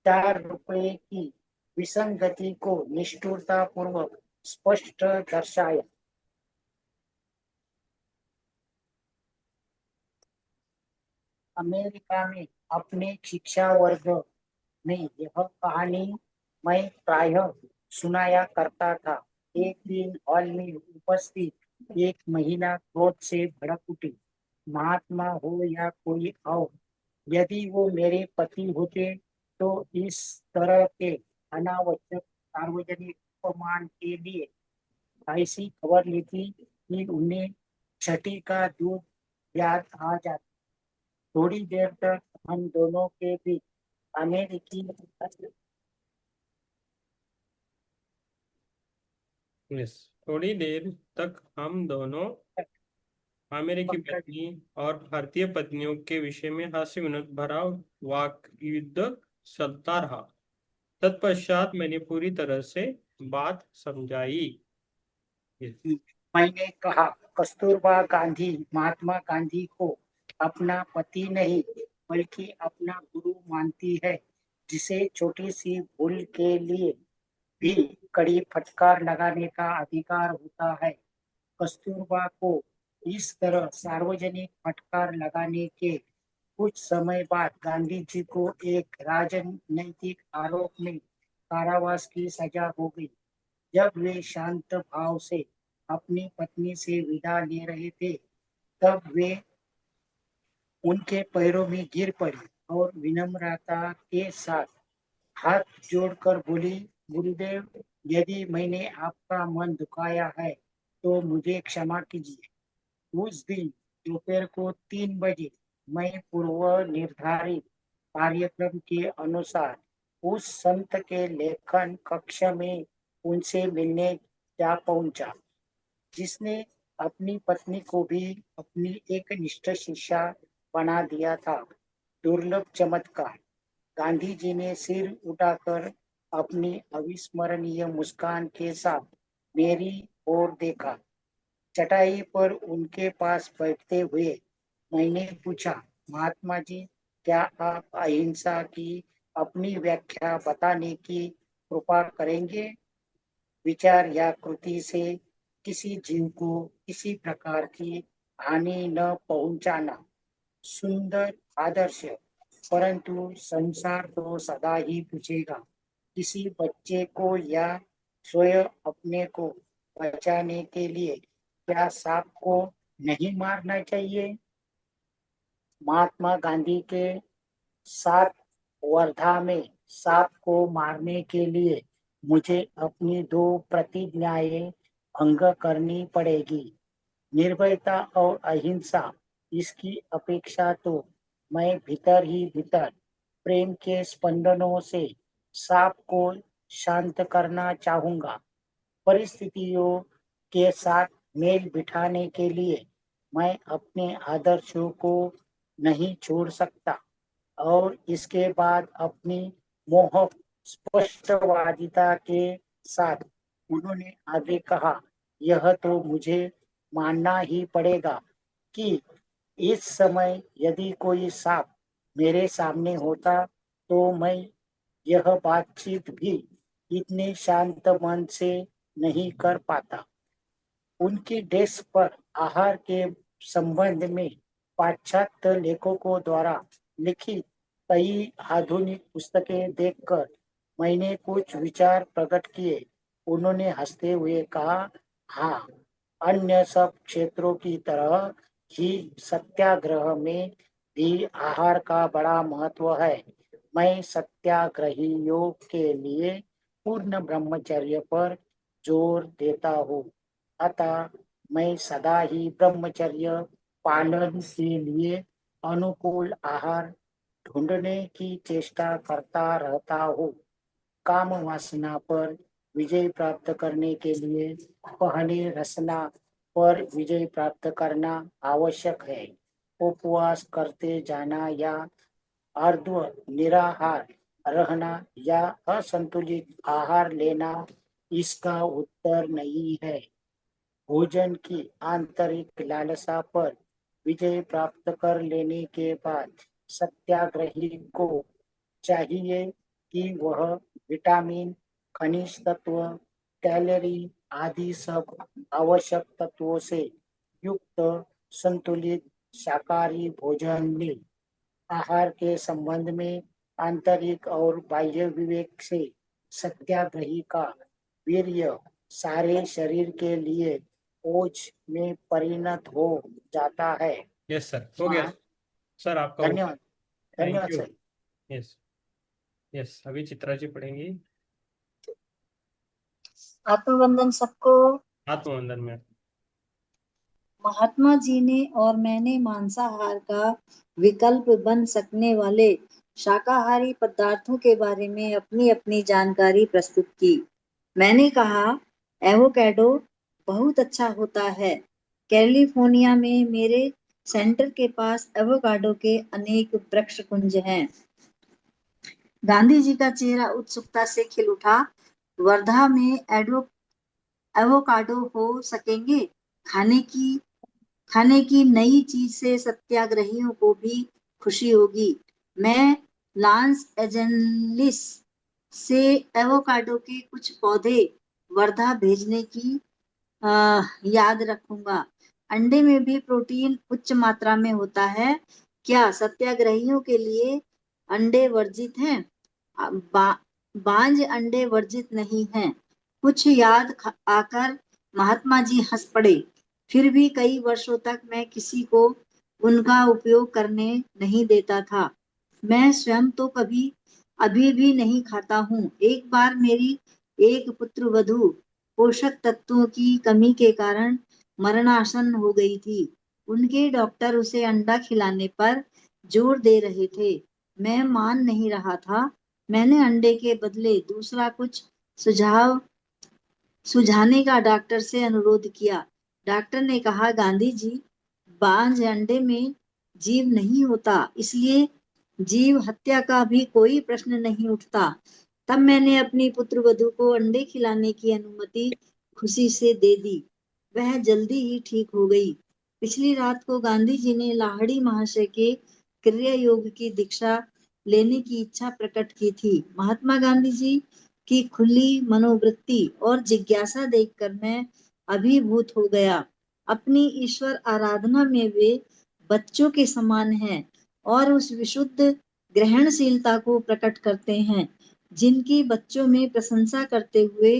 4 रुपए की विसंगति को निष्ठुरता पूर्वक स्पष्ट दर्शाया। अमेरिका में अपने शिक्षा वर्ग में यह कहानी मैं प्रायः सुनाया करता था। एक दिन हॉल में उपस्थित एक महिला क्रोध से भड़क उठी। महात्मा हो या कोई और, यदि वो मेरे पति होते तो इस तरह के अनावश्यक सार्वजनिक अपमान के लिए ऐसी खबर लेती कि उन्हें छठी का दूध याद आ जाता। थोड़ी देर तक हम दोनों के बीच अमेरिकी यस, थोड़ी देर तक हम दोनों अमेरिकी पत्नी और भारतीय पत्नियों के विषय में हास्य विनोद भरा वाक युद्ध चलता रहा। तत्पश्चात मैंने पूरी तरह से बात समझाई। Yes. मैंने कहा, कस्तूरबा गांधी महात्मा गांधी को अपना पति नहीं बल्कि अपना गुरु मानती है, जिसे छोटी सी भूल के लिए भी कड़ी फटकार लगाने का अधिकार होता है। कस्तूरबा को इस तरह सार्वजनिक फटकार लगाने के कुछ समय बाद गांधी जी को एक राजनैतिक आरोप में कारावास की सजा हो गई। जब वे शांत भाव से अपनी पत्नी से विदा ले रहे थे, तब वे उनके पैरों में गिर पड़ी और विनम्रता के साथ हाथ जोड़कर बोली, गुरुदेव, यदि मैंने आपका मन दुखाया है तो मुझे क्षमा कीजिए। उस दिन दोपहर को 3 बजे मैं पूर्व निर्धारित कार्यक्रम के अनुसार उस संत के लेखन कक्ष में उनसे मिलने जा पहुंचा, जिसने अपनी पत्नी को भी अपनी एक निष्ठ शिष्या बना दिया था। दुर्लभ चमत्कार। गांधी जी ने सिर उठाकर अपनी अविस्मरणीय मुस्कान के साथ मेरी ओर देखा। चटाई पर उनके पास बैठते हुए मैंने पूछा, महात्मा जी, क्या आप अहिंसा की अपनी व्याख्या बताने की कृपा करेंगे? विचार या कृति से किसी जीव को किसी प्रकार की हानि न पहुंचाना सुंदर आदर्श, परंतु संसार तो सदा ही पूछेगा, किसी बच्चे को या स्वयं अपने को बचाने के लिए क्या सांप को नहीं मारना चाहिए? महात्मा गांधी के साथ वर्धा में सांप को मारने के लिए मुझे अपनी 2 प्रतिज्ञाएं भंग करनी पड़ेगी। निर्भयता और अहिंसा, इसकी अपेक्षा तो मैं भीतर ही भीतर प्रेम के स्पंदनों से सांप को शांत करना चाहूंगा। परिस्थितियों के साथ मेल बिठाने के लिए मैं अपने आदर्शों को नहीं छोड़ सकता। और इसके बाद अपनी मोह स्पष्टवादिता के साथ उन्होंने आगे कहा, यह तो मुझे मानना ही पड़ेगा कि इस समय यदि कोई सांप मेरे सामने होता तो मैं यह बातचीत भी इतने शांत मन से नहीं कर पाता। उनकी डेस्क पर आहार के संबंध में पाश्चात्य लेखकों द्वारा लिखित कई आधुनिक पुस्तकें देखकर मैंने कुछ विचार प्रकट किए। उन्होंने हंसते हुए कहा, हाँ, अन्य सब क्षेत्रों की तरह ही सत्याग्रह में भी आहार का बड़ा महत्व है। मैं सत्याग्रहियों के लिए पूर्ण ब्रह्मचर्य पर जोर देता हूँ। अतः मैं सदा ही ब्रह्मचर्य पालन के लिए अनुकूल आहार ढूंढने की चेष्टा करता रहता हूँ। काम वासना पर विजय प्राप्त करने के लिए पहले रसना पर विजय प्राप्त करना आवश्यक है। उपवास करते जाना या अर्ध निराहार रहना या असंतुलित आहार लेना इसका उत्तर नहीं है। भोजन की आंतरिक लालसा पर विजय प्राप्त कर लेने के बाद सत्याग्रही को चाहिए कि वह विटामिन, खनिज तत्व, कैलोरी आदि सब आवश्यक तत्वों से युक्त संतुलित शाकाहारी भोजन ले। आहार के संबंध में आंतरिक और बाह्य विवेक से सत्याग्रही का वीर्य सारे शरीर के लिए ओझ में परिणत हो जाता है। यस सर, हो गया सर आपका हो गया। धन्यवाद। थैंक धन्यवाद यू। सर। यस यस, अभी चित्रा जी पढ़ेंगी आत्मबंधन सबको। आत्मवंदन में। महात्मा जी ने और मैंने मांसाहार का विकल्प बन सकने वाले शाकाहारी पदार्थों के बारे में अपनी अपनी जानकारी प्रस्तुत की। मैंने कहा, एवोकाडो बहुत अच्छा होता है। कैलिफोर्निया में मेरे सेंटर के पास एवोकाडो के अनेक वृक्ष कुंज हैं। गांधी जी का चेहरा उत्सुकता से खिल उठा। वर्धा में एवोकाडो हो सकेंगे? खाने की नई चीज से सत्याग्रहियों को भी खुशी होगी। मैं लॉस एंजलिस से एवोकाडो के कुछ पौधे वर्धा भेजने की याद रखूंगा। अंडे में भी प्रोटीन उच्च मात्रा में होता है। क्या सत्याग्रहियों के लिए अंडे वर्जित हैं? बांझ अंडे वर्जित नहीं हैं। कुछ याद आकर महात्मा जी हंस पड़े। फिर भी कई वर्षों तक मैं किसी को उनका उपयोग करने नहीं देता था। मैं स्वयं तो कभी अभी भी नहीं खाता हूँ। एक बार मेरी एक पुत्रवधू पोषक तत्वों की कमी के कारण मरणासन हो गई थी। उनके डॉक्टर उसे अंडा खिलाने पर जोर दे रहे थे। मैं मान नहीं रहा था। मैंने अंडे के बदले दूसरा कुछ सुझाव सुझाने का डॉक्टर से अनुरोध किया। डॉक्टर ने कहा, गांधी जी, बांझ अंडे में जीव नहीं होता, इसलिए जीव हत्या का भी कोई प्रश्न नहीं उठता। तब मैंने अपनी पुत्रवधू को अंडे खिलाने की अनुमति खुशी से दे दी। वह जल्दी ही ठीक हो गई। पिछली रात को गांधी जी ने लाहिड़ी महाशय के क्रिया योग की दीक्षा लेने की इच्छा प्रकट की थी। महात्मा गांधी जी की खुली मनोवृत्ति और जिज्ञासा देखकर मैं अभिभूत हो गया। अपनी ईश्वर आराधना में वे बच्चों के समान हैं और उस विशुद्ध ग्रहणशीलता को प्रकट करते हैं जिनकी बच्चों में प्रशंसा करते हुए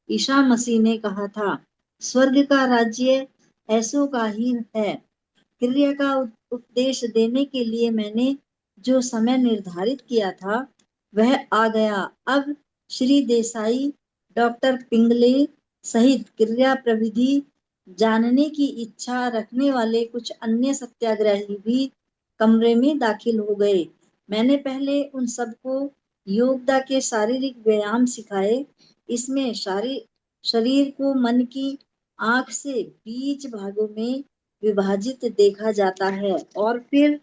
ईसा मसीह ने कहा था, स्वर्ग का राज्य ऐसों का ही है। क्रिया का उपदेश देने के लिए मैंने जो समय निर्धारित किया था वह आ गया। अब श्री देसाई, डॉक्टर पिंगले सहित क्रिया प्रविधि जानने की इच्छा रखने वाले कुछ अन्य सत्याग्रही भी कमरे में दाखिल हो गए। मैंने पहले उन सबको योगदा के शारीरिक व्यायाम सिखाए। इसमें शरीर को मन की आंख से 20 भागों में विभाजित देखा जाता है और फिर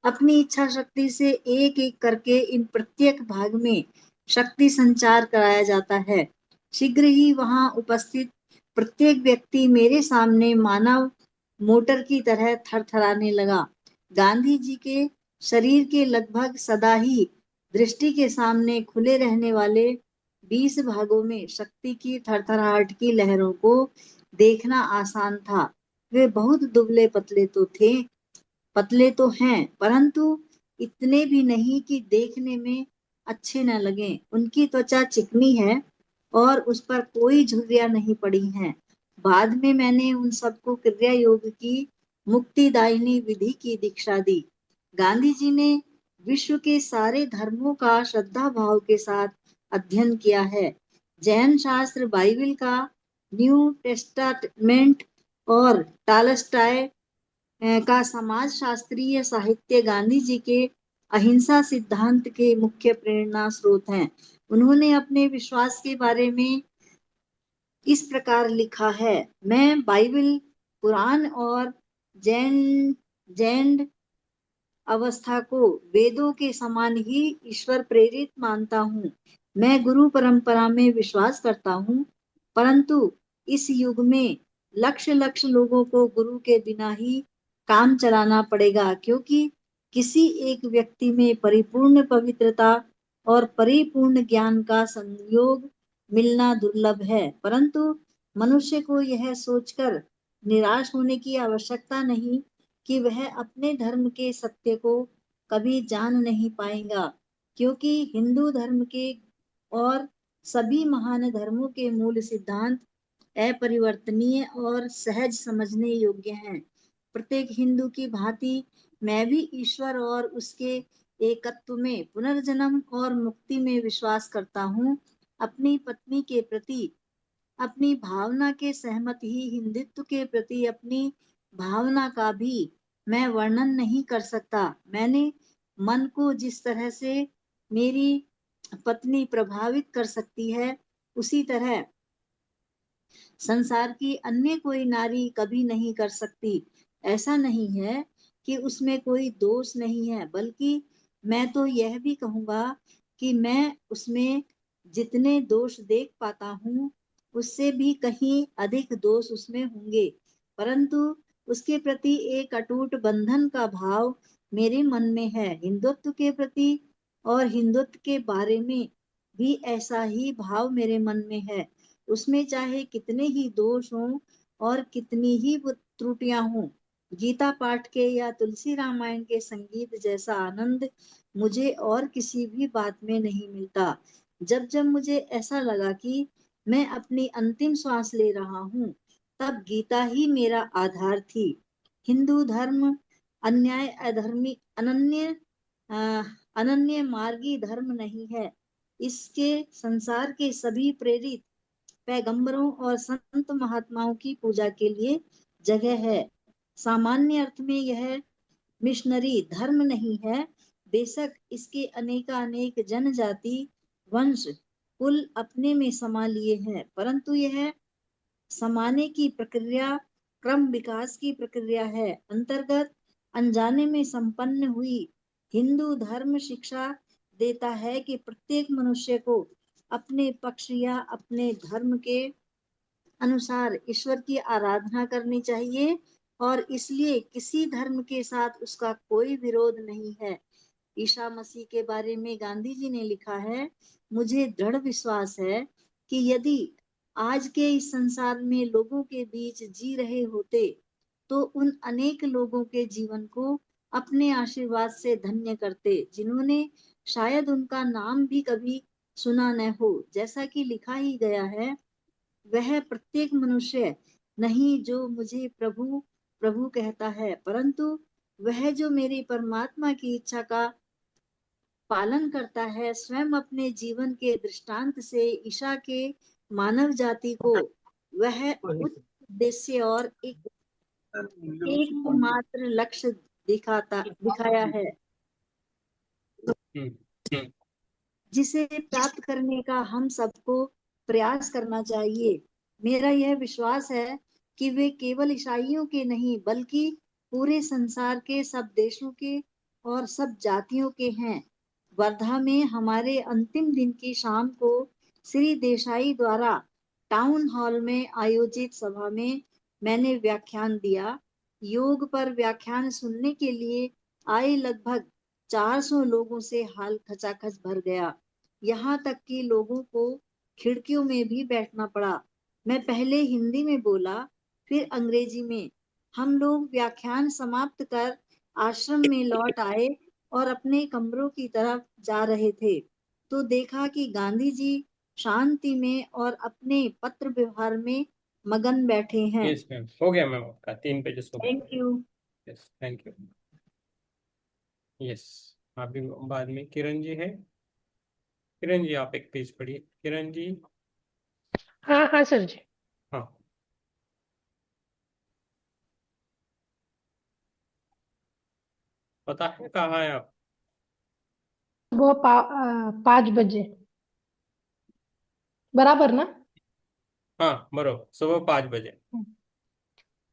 अपनी इच्छा शक्ति से एक एक करके इन प्रत्येक भाग में शक्ति संचार कराया जाता है। शीघ्र ही वहां उपस्थित प्रत्येक व्यक्ति मेरे सामने मानव मोटर की तरह थरथराने लगा। गांधी जी के शरीर के लगभग सदा ही दृष्टि के सामने खुले रहने वाले 20 भागों में शक्ति की थरथराहट की लहरों को देखना आसान था। वे बहुत पतले तो हैं, परंतु इतने भी नहीं कि देखने में अच्छे न लगे। उनकी त्वचा चिकनी है और उस पर कोई झुर्रियां नहीं पड़ी हैं। बाद में मैंने उन सबको क्रिया योग की मुक्तिदायिनी विधि की दीक्षा दी। गांधी जी ने विश्व के सारे धर्मों का श्रद्धा भाव के साथ अध्ययन किया है। जैन शास्त्र बाइबल का न्यू टेस्टामेंट और टालस्टाय का समाज शास्त्रीय साहित्य गांधी जी के अहिंसा सिद्धांत के मुख्य प्रेरणा स्रोत हैं। उन्होंने अपने विश्वास के बारे में इस प्रकार लिखा है, मैं बाइबल, कुरान और जैन जैन अवस्था को वेदों के समान ही ईश्वर प्रेरित मानता हूँ। मैं गुरु परंपरा में विश्वास करता हूँ, परंतु इस युग में लक्ष लोगों को गुरु के बिना ही काम चलाना पड़ेगा, क्योंकि किसी एक व्यक्ति में परिपूर्ण पवित्रता और परिपूर्ण ज्ञान का संयोग मिलना दुर्लभ है। परंतु मनुष्य को यह सोचकर निराश होने की आवश्यकता नहीं कि वह अपने धर्म के सत्य को कभी जान नहीं पाएगा, क्योंकि हिंदू धर्म के और सभी महान धर्मों के मूल सिद्धांत अपरिवर्तनीय और सहज समझने योग्य हैं। प्रत्येक हिंदू की भांति मैं भी ईश्वर और उसके एकत्व में, पुनर्जन्म और मुक्ति में विश्वास करता हूँ। अपनी पत्नी के प्रति अपनी भावना के सहमत ही हिंदुत्व के प्रति अपनी भावना का भी मैं वर्णन नहीं कर सकता। मैंने मन को जिस तरह से मेरी पत्नी प्रभावित कर सकती है, उसी तरह संसार की अन्य कोई नारी कभी नहीं कर सकती। ऐसा नहीं है कि उसमें कोई दोष नहीं है, बल्कि मैं तो यह भी कहूंगा कि मैं उसमें जितने दोष देख पाता हूँ, उससे भी कहीं अधिक दोष उसमें होंगे। परंतु उसके प्रति एक अटूट बंधन का भाव मेरे मन में है। हिंदुत्व के प्रति और हिंदुत्व के बारे में भी ऐसा ही भाव मेरे मन में है। उसमें चाहे कितने ही दोष हों और कितनी ही त्रुटियां हों। गीता पाठ के या तुलसी रामायण के संगीत जैसा आनंद मुझे और किसी भी बात में नहीं मिलता। जब जब मुझे ऐसा लगा कि मैं अपनी अंतिम श्वास ले रहा हूँ, तब गीता ही मेरा आधार थी। हिंदू धर्म अन्याय अधर्मी अनन्य अनन्य मार्गी धर्म नहीं है। इसके संसार के सभी प्रेरित पैगंबरों और संत महात्माओं की पूजा के लिए जगह है। सामान्य अर्थ में यह मिशनरी धर्म नहीं है। बेशक इसके अनेकानेक जनजाति वंश कुल अपने में समा लिए हैं, परंतु यह समाने की प्रक्रिया क्रम विकास की प्रक्रिया है। अंतर्गत अनजाने में संपन्न हुई हिंदू धर्म शिक्षा देता है कि प्रत्येक मनुष्य को अपने पक्ष या अपने धर्म के अनुसार ईश्वर की आराधना करनी चाहिए और इसलिए किसी धर्म के साथ उसका कोई विरोध नहीं है। ईसा मसीह के बारे में गांधी जी ने लिखा है, मुझे दृढ़ विश्वास है कि यदि आज के इस संसार में लोगों के बीच जी रहे होते तो उन अनेक लोगों के जीवन को अपने आशीर्वाद से धन्य करते जिन्होंने शायद उनका नाम भी कभी सुना न हो। जैसा कि लिखा ही गया है, वह प्रत्येक मनुष्य नहीं जो मुझे प्रभु प्रभु कहता है, परंतु वह जो मेरी परमात्मा की इच्छा का पालन करता है। स्वयं अपने जीवन के दृष्टांत से ईशा के मानव जाति को वह उच्च उद्देश्य और एकमात्र लक्ष्य दिखाया है हम्म, जिसे प्राप्त करने का हम सबको प्रयास करना चाहिए। मेरा यह विश्वास है कि वे केवल ईसाइयों के नहीं बल्कि पूरे संसार के सब देशों के और सब जातियों के हैं। वर्धा में हमारे अंतिम दिन की शाम को श्री देसाई द्वारा टाउन हॉल में आयोजित सभा में मैंने व्याख्यान दिया। योग पर व्याख्यान सुनने के लिए आए लगभग 400 लोगों से हाल खचाखच भर गया। यहाँ तक कि लोगों को खिड़कियों में भी बैठना पड़ा। मैं पहले हिंदी में बोला, फिर अंग्रेजी में। हम लोग व्याख्यान समाप्त कर आश्रम में लौट आए और अपने कमरों की तरफ जा रहे थे तो देखा कि गांधी जी शांति में और अपने पत्र व्यवहार में मगन बैठे हैं। यस मैम, हो गया मैम, आपका 3 पेजेस हो गया। Thank you. Yes, thank you. Yes, अभी बाद में किरण जी है। किरण जी, आप एक पेज पढ़िए। किरण जी। हाँ हाँ सर जी। हाँ, पता है कहाँ है आप? वो 5 बजे बराबर ना? हाँ, बरोबर, सुबह 5 बजे।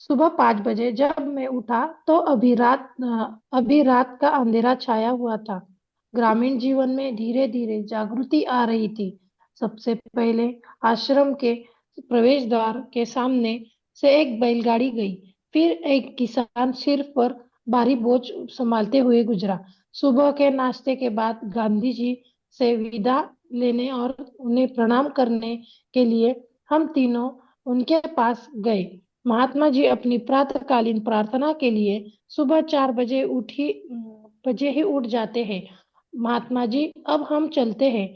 सुबह 5 बजे जब मैं उठा तो अभी रात का अंधेरा छाया हुआ था। ग्रामीण जीवन में धीरे धीरे जागृति आ रही थी। सबसे पहले आश्रम के प्रवेश द्वार के सामने से एक बैलगाड़ी गई। फिर एक किसान सिर पर भारी बोझ संभालते हुए गुजरा। सुबह के नाश्ते के बाद गांधी जी से विदा लेने और उन्हें प्रणाम करने के लिए हम तीनों उनके पास गए। महात्मा जी अपनी प्रातःकालीन प्रार्थना के लिए सुबह 4 बजे ही उठ जाते हैं। महात्मा जी, अब हम चलते हैं।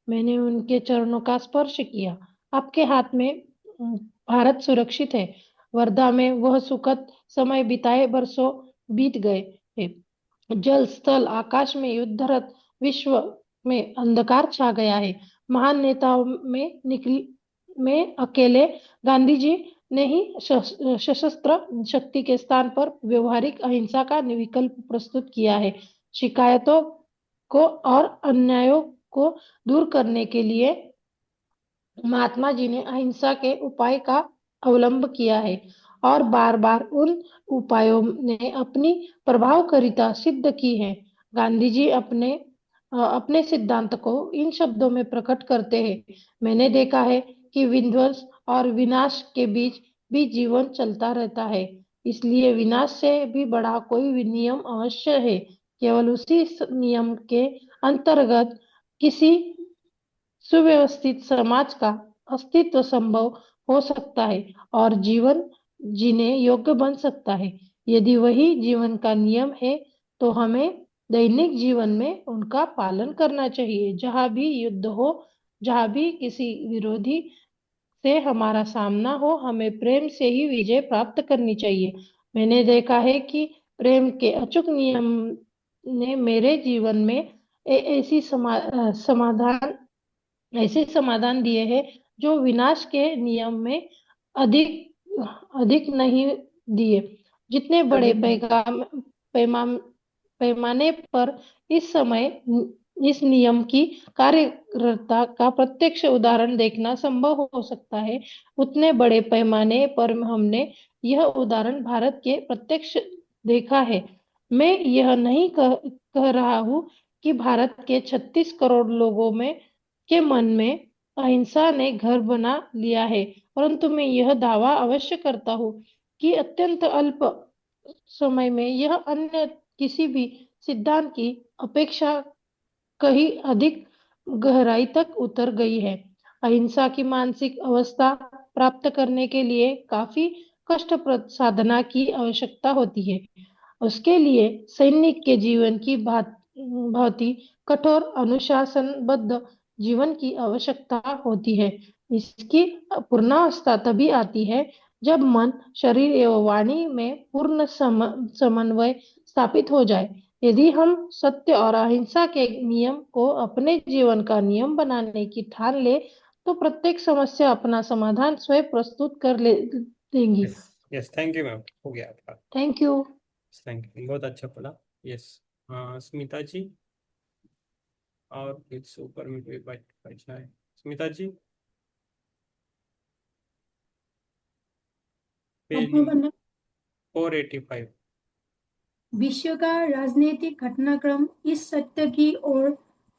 मैंने उनके चरणों का स्पर्श किया। आपके हाथ में भारत सुरक्षित है। वर्धा में वह सुखद समय बिताए बरसों बीत गए हैं। जल स्थल आकाश में युद्धरत विश्व में अंधकार छा गया है। महान नेताओं में अकेले गांधी जी ने ही सशस्त्र शक्ति के स्थान पर व्यवहारिक अहिंसा का विकल्प प्रस्तुत किया है। शिकायतों को और अन्यायों को दूर करने के लिए महात्मा जी ने अहिंसा के उपाय का अवलंब किया है और बार बार उन उपायों ने अपनी प्रभावकारिता सिद्ध की है। गांधी जी अपने सिद्धांत को इन शब्दों में प्रकट करते हैं, मैंने देखा है कि विध्वंस और विनाश के बीच भी जीवन चलता रहता है, इसलिए विनाश से भी बड़ा कोई नियम अवश्य है। केवल उसी नियम के अंतर्गत किसी सुव्यवस्थित समाज का अस्तित्व संभव हो सकता है और जीवन जीने योग्य बन सकता है। यदि वही जीवन का नियम है तो हमें दैनिक जीवन में उनका पालन करना चाहिए। जहाँ भी युद्ध हो, जहाँ भी किसी विरोधी से हमारा सामना हो, हमें प्रेम से ही विजय प्राप्त करनी चाहिए। मैंने देखा है कि प्रेम के अचूक नियम ने मेरे जीवन में ऐसी समाधान ऐसे समाधान दिए हैं जो विनाश के नियम में अधिक अधिक नहीं दिए। जितने बड़े पैमाम पैमाने पर इस समय इस नियम की कार्यरता का प्रत्यक्ष उदाहरण देखना संभव हो सकता है, उतने बड़े पैमाने पर हमने यह उदाहरण भारत के प्रत्यक्ष देखा है। मैं यह नहीं कह रहा हूँ कि भारत के 36 करोड़ लोगों में के मन में अहिंसा ने घर बना लिया है, परंतु मैं यह दावा अवश्य करता हूँ कि अत्यंत अल्प समय में यह अन्य किसी भी सिद्धांत की अपेक्षा कहीं अधिक गहराई तक उतर गई है। अहिंसा की मानसिक अवस्था प्राप्त करने के लिए काफी कष्टप्रद साधना की आवश्यकता होती है। उसके लिए सैनिक के जीवन की भांति कठोर अनुशासनबद्ध जीवन की आवश्यकता होती है। इसकी पूर्णावस्था तभी आती है जब मन, शरीर एवं वाणी में पूर्ण समन्वय स्थापित हो जाए। यदि हम सत्य और अहिंसा के नियम को अपने जीवन का नियम बनाने की ठान ले तो प्रत्येक समस्या अपना समाधान स्वयं प्रस्तुत कर देंगी। Yes yes, thank you ma'am, हो गया आपका। Thank you. थैंक यू, बहुत अच्छा बोला। यस, हाँ स्मिता जी, और फिर ऊपर में कोई बचा है? स्मिता जी, पेज अपूर्व 485। विश्व का राजनीतिक घटनाक्रम इस सत्य की ओर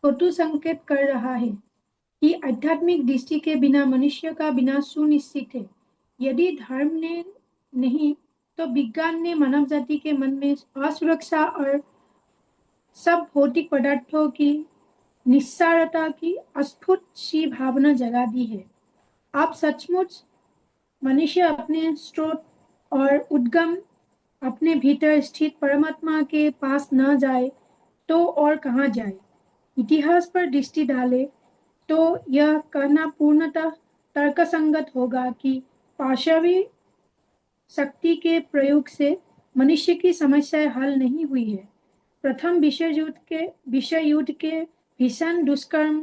कटु संकेत कर रहा है कि आध्यात्मिक दृष्टि के बिना मनुष्य का विनाश सुनिश्चित है। यदि धर्म ने नहीं तो विज्ञान ने मानव जाति के मन में असुरक्षा और सब भौतिक पदार्थों की निस्सारता की अस्फुट सी भावना जगा दी है। आप सचमुच मनुष्य अपने स्रोत और उद्गम, अपने भीतर स्थित परमात्मा के पास न जाए तो और कहाँ जाए? इतिहास पर दृष्टि डाले तो यह कहना पूर्णतः तर्कसंगत होगा कि पाशवी शक्ति के प्रयोग से मनुष्य की समस्या हल नहीं हुई है। प्रथम विश्व युद्ध के भीषण दुष्कर्म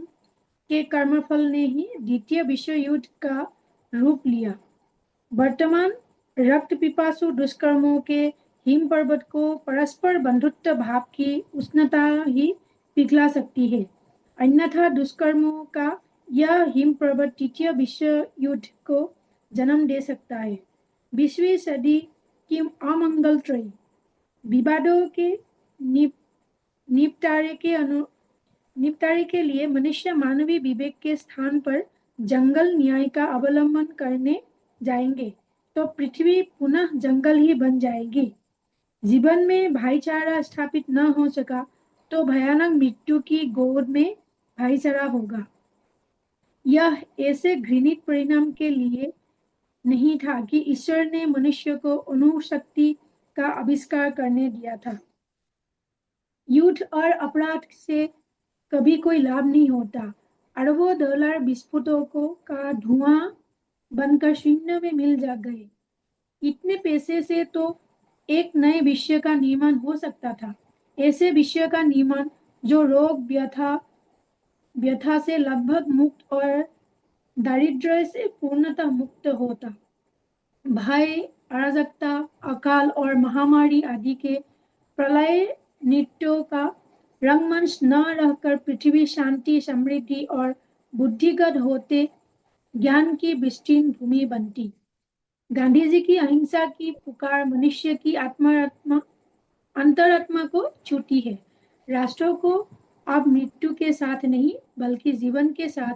के कर्मफल ने ही द्वितीय विश्व युद्ध का रूप लिया। वर्तमान रक्त पिपासु दुष्कर्मों के हिम पर्वत को परस्पर बंधुत्व भाव की उष्णता ही पिघला सकती है, अन्यथा दुष्कर्मों का यह हिम पर्वत तृतीय विश्व युद्ध को जन्म दे सकता है। 20वीं सदी की अमंगलत्रयी विवादों के निपटारे के लिए मनुष्य मानवीय विवेक के स्थान पर जंगल न्याय का अवलंबन करने जाएंगे तो पृथ्वी पुनः जंगल ही बन जाएगी। जीवन में भाईचारा स्थापित न हो सका तो भयानक मृत्यु की गोद में भाईचारा होगा। यह ऐसे घृणित परिणाम के लिए नहीं था कि ईश्वर ने मनुष्य को अणुशक्ति का आविष्कार करने दिया था। युद्ध और अपराध से कभी कोई लाभ नहीं होता। अरबों डॉलर विस्फोटकों का धुआं बनकर शून्य में मिल जा गए। इतने पैसे से तो एक नए विश्व का निर्माण हो सकता था, ऐसे विश्व का निर्माण जो रोग व्यथा से लगभग मुक्त और दारिद्र्य से पूर्णतः मुक्त होता। भय, अराजकता, अकाल और महामारी आदि के प्रलय नृत्यों का रंगमंच न रहकर पृथ्वी शांति, समृद्धि और बुद्धिगत होते ज्ञान की विस्तीर्ण भूमि बनती। गांधी जी की अहिंसा की पुकार मनुष्य की अंतरात्मा को छूती है। राष्ट्रों को अब मृत्यु के साथ नहीं बल्कि जीवन के साथ,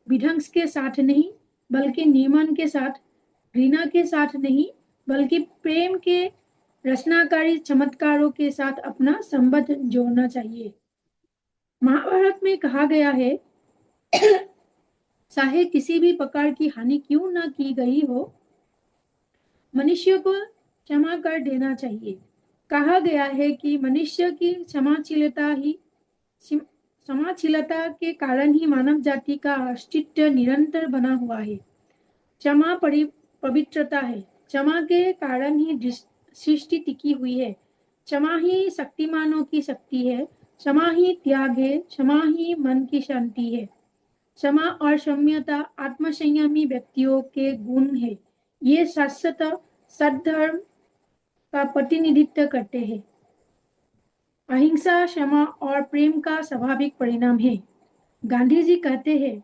विध्वंस के साथ नहीं बल्कि निर्माण के साथ, घृणा के साथ नहीं बल्कि प्रेम के रचनाकारी चमत्कारों के साथ अपना संबंध जोड़ना चाहिए। महाभारत में कहा गया है चाहे किसी भी प्रकार की हानि क्यों न की गई हो, मनुष्य को क्षमा कर देना चाहिए। कहा गया है कि मनुष्य की क्षमाशीलता के कारण ही मानव जाति का अस्तित्व निरंतर बना हुआ है। क्षमा पवित्रता है। क्षमा के कारण ही सृष्टि टिकी हुई है। क्षमा ही शक्तिमानों की शक्ति है। क्षमा ही त्याग है। क्षमा ही मन की शांति है। क्षमा और सौम्यता आत्मसंयमी व्यक्तियों के गुण है। ये शाश्वत सद्धर्म का प्रतिनिधित्व करते हैं। अहिंसा, क्षमा और प्रेम का स्वाभाविक परिणाम है। गांधी जी कहते हैं,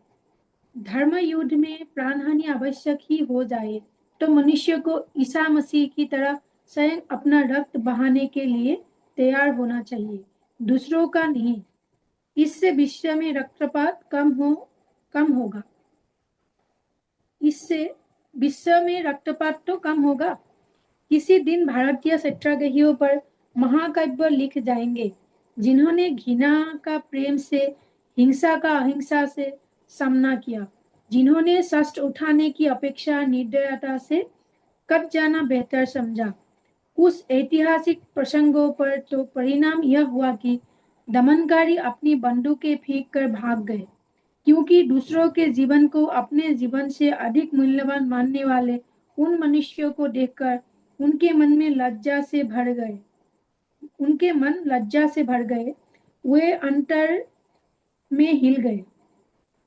धर्म युद्ध में प्राणहानि आवश्यक ही हो जाए तो मनुष्य को ईसा मसीह की तरह स्वयं अपना रक्त बहाने के लिए तैयार होना चाहिए, दूसरों का नहीं। इससे विश्व में रक्तपात कम होगा। इससे विश्व में रक्तपात तो कम होगा। किसी दिन भारतीय सत्याग्रहियों पर महाकाव्य लिख जाएंगे, जिन्होंने घृणा का प्रेम से, हिंसा का अहिंसा से सामना किया, जिन्होंने शस्त्र उठाने की अपेक्षा निर्दयता से कट जाना बेहतर समझा। उस ऐतिहासिक प्रसंगों पर तो परिणाम यह हुआ कि दमनकारी अपनी बंदूकें फेंक कर भाग गए, क्योंकि दूसरों के जीवन को अपने जीवन से अधिक मूल्यवान मानने वाले उन मनुष्यों को देखकर उनके मन लज्जा से भर गए। वे अंतर में हिल गए।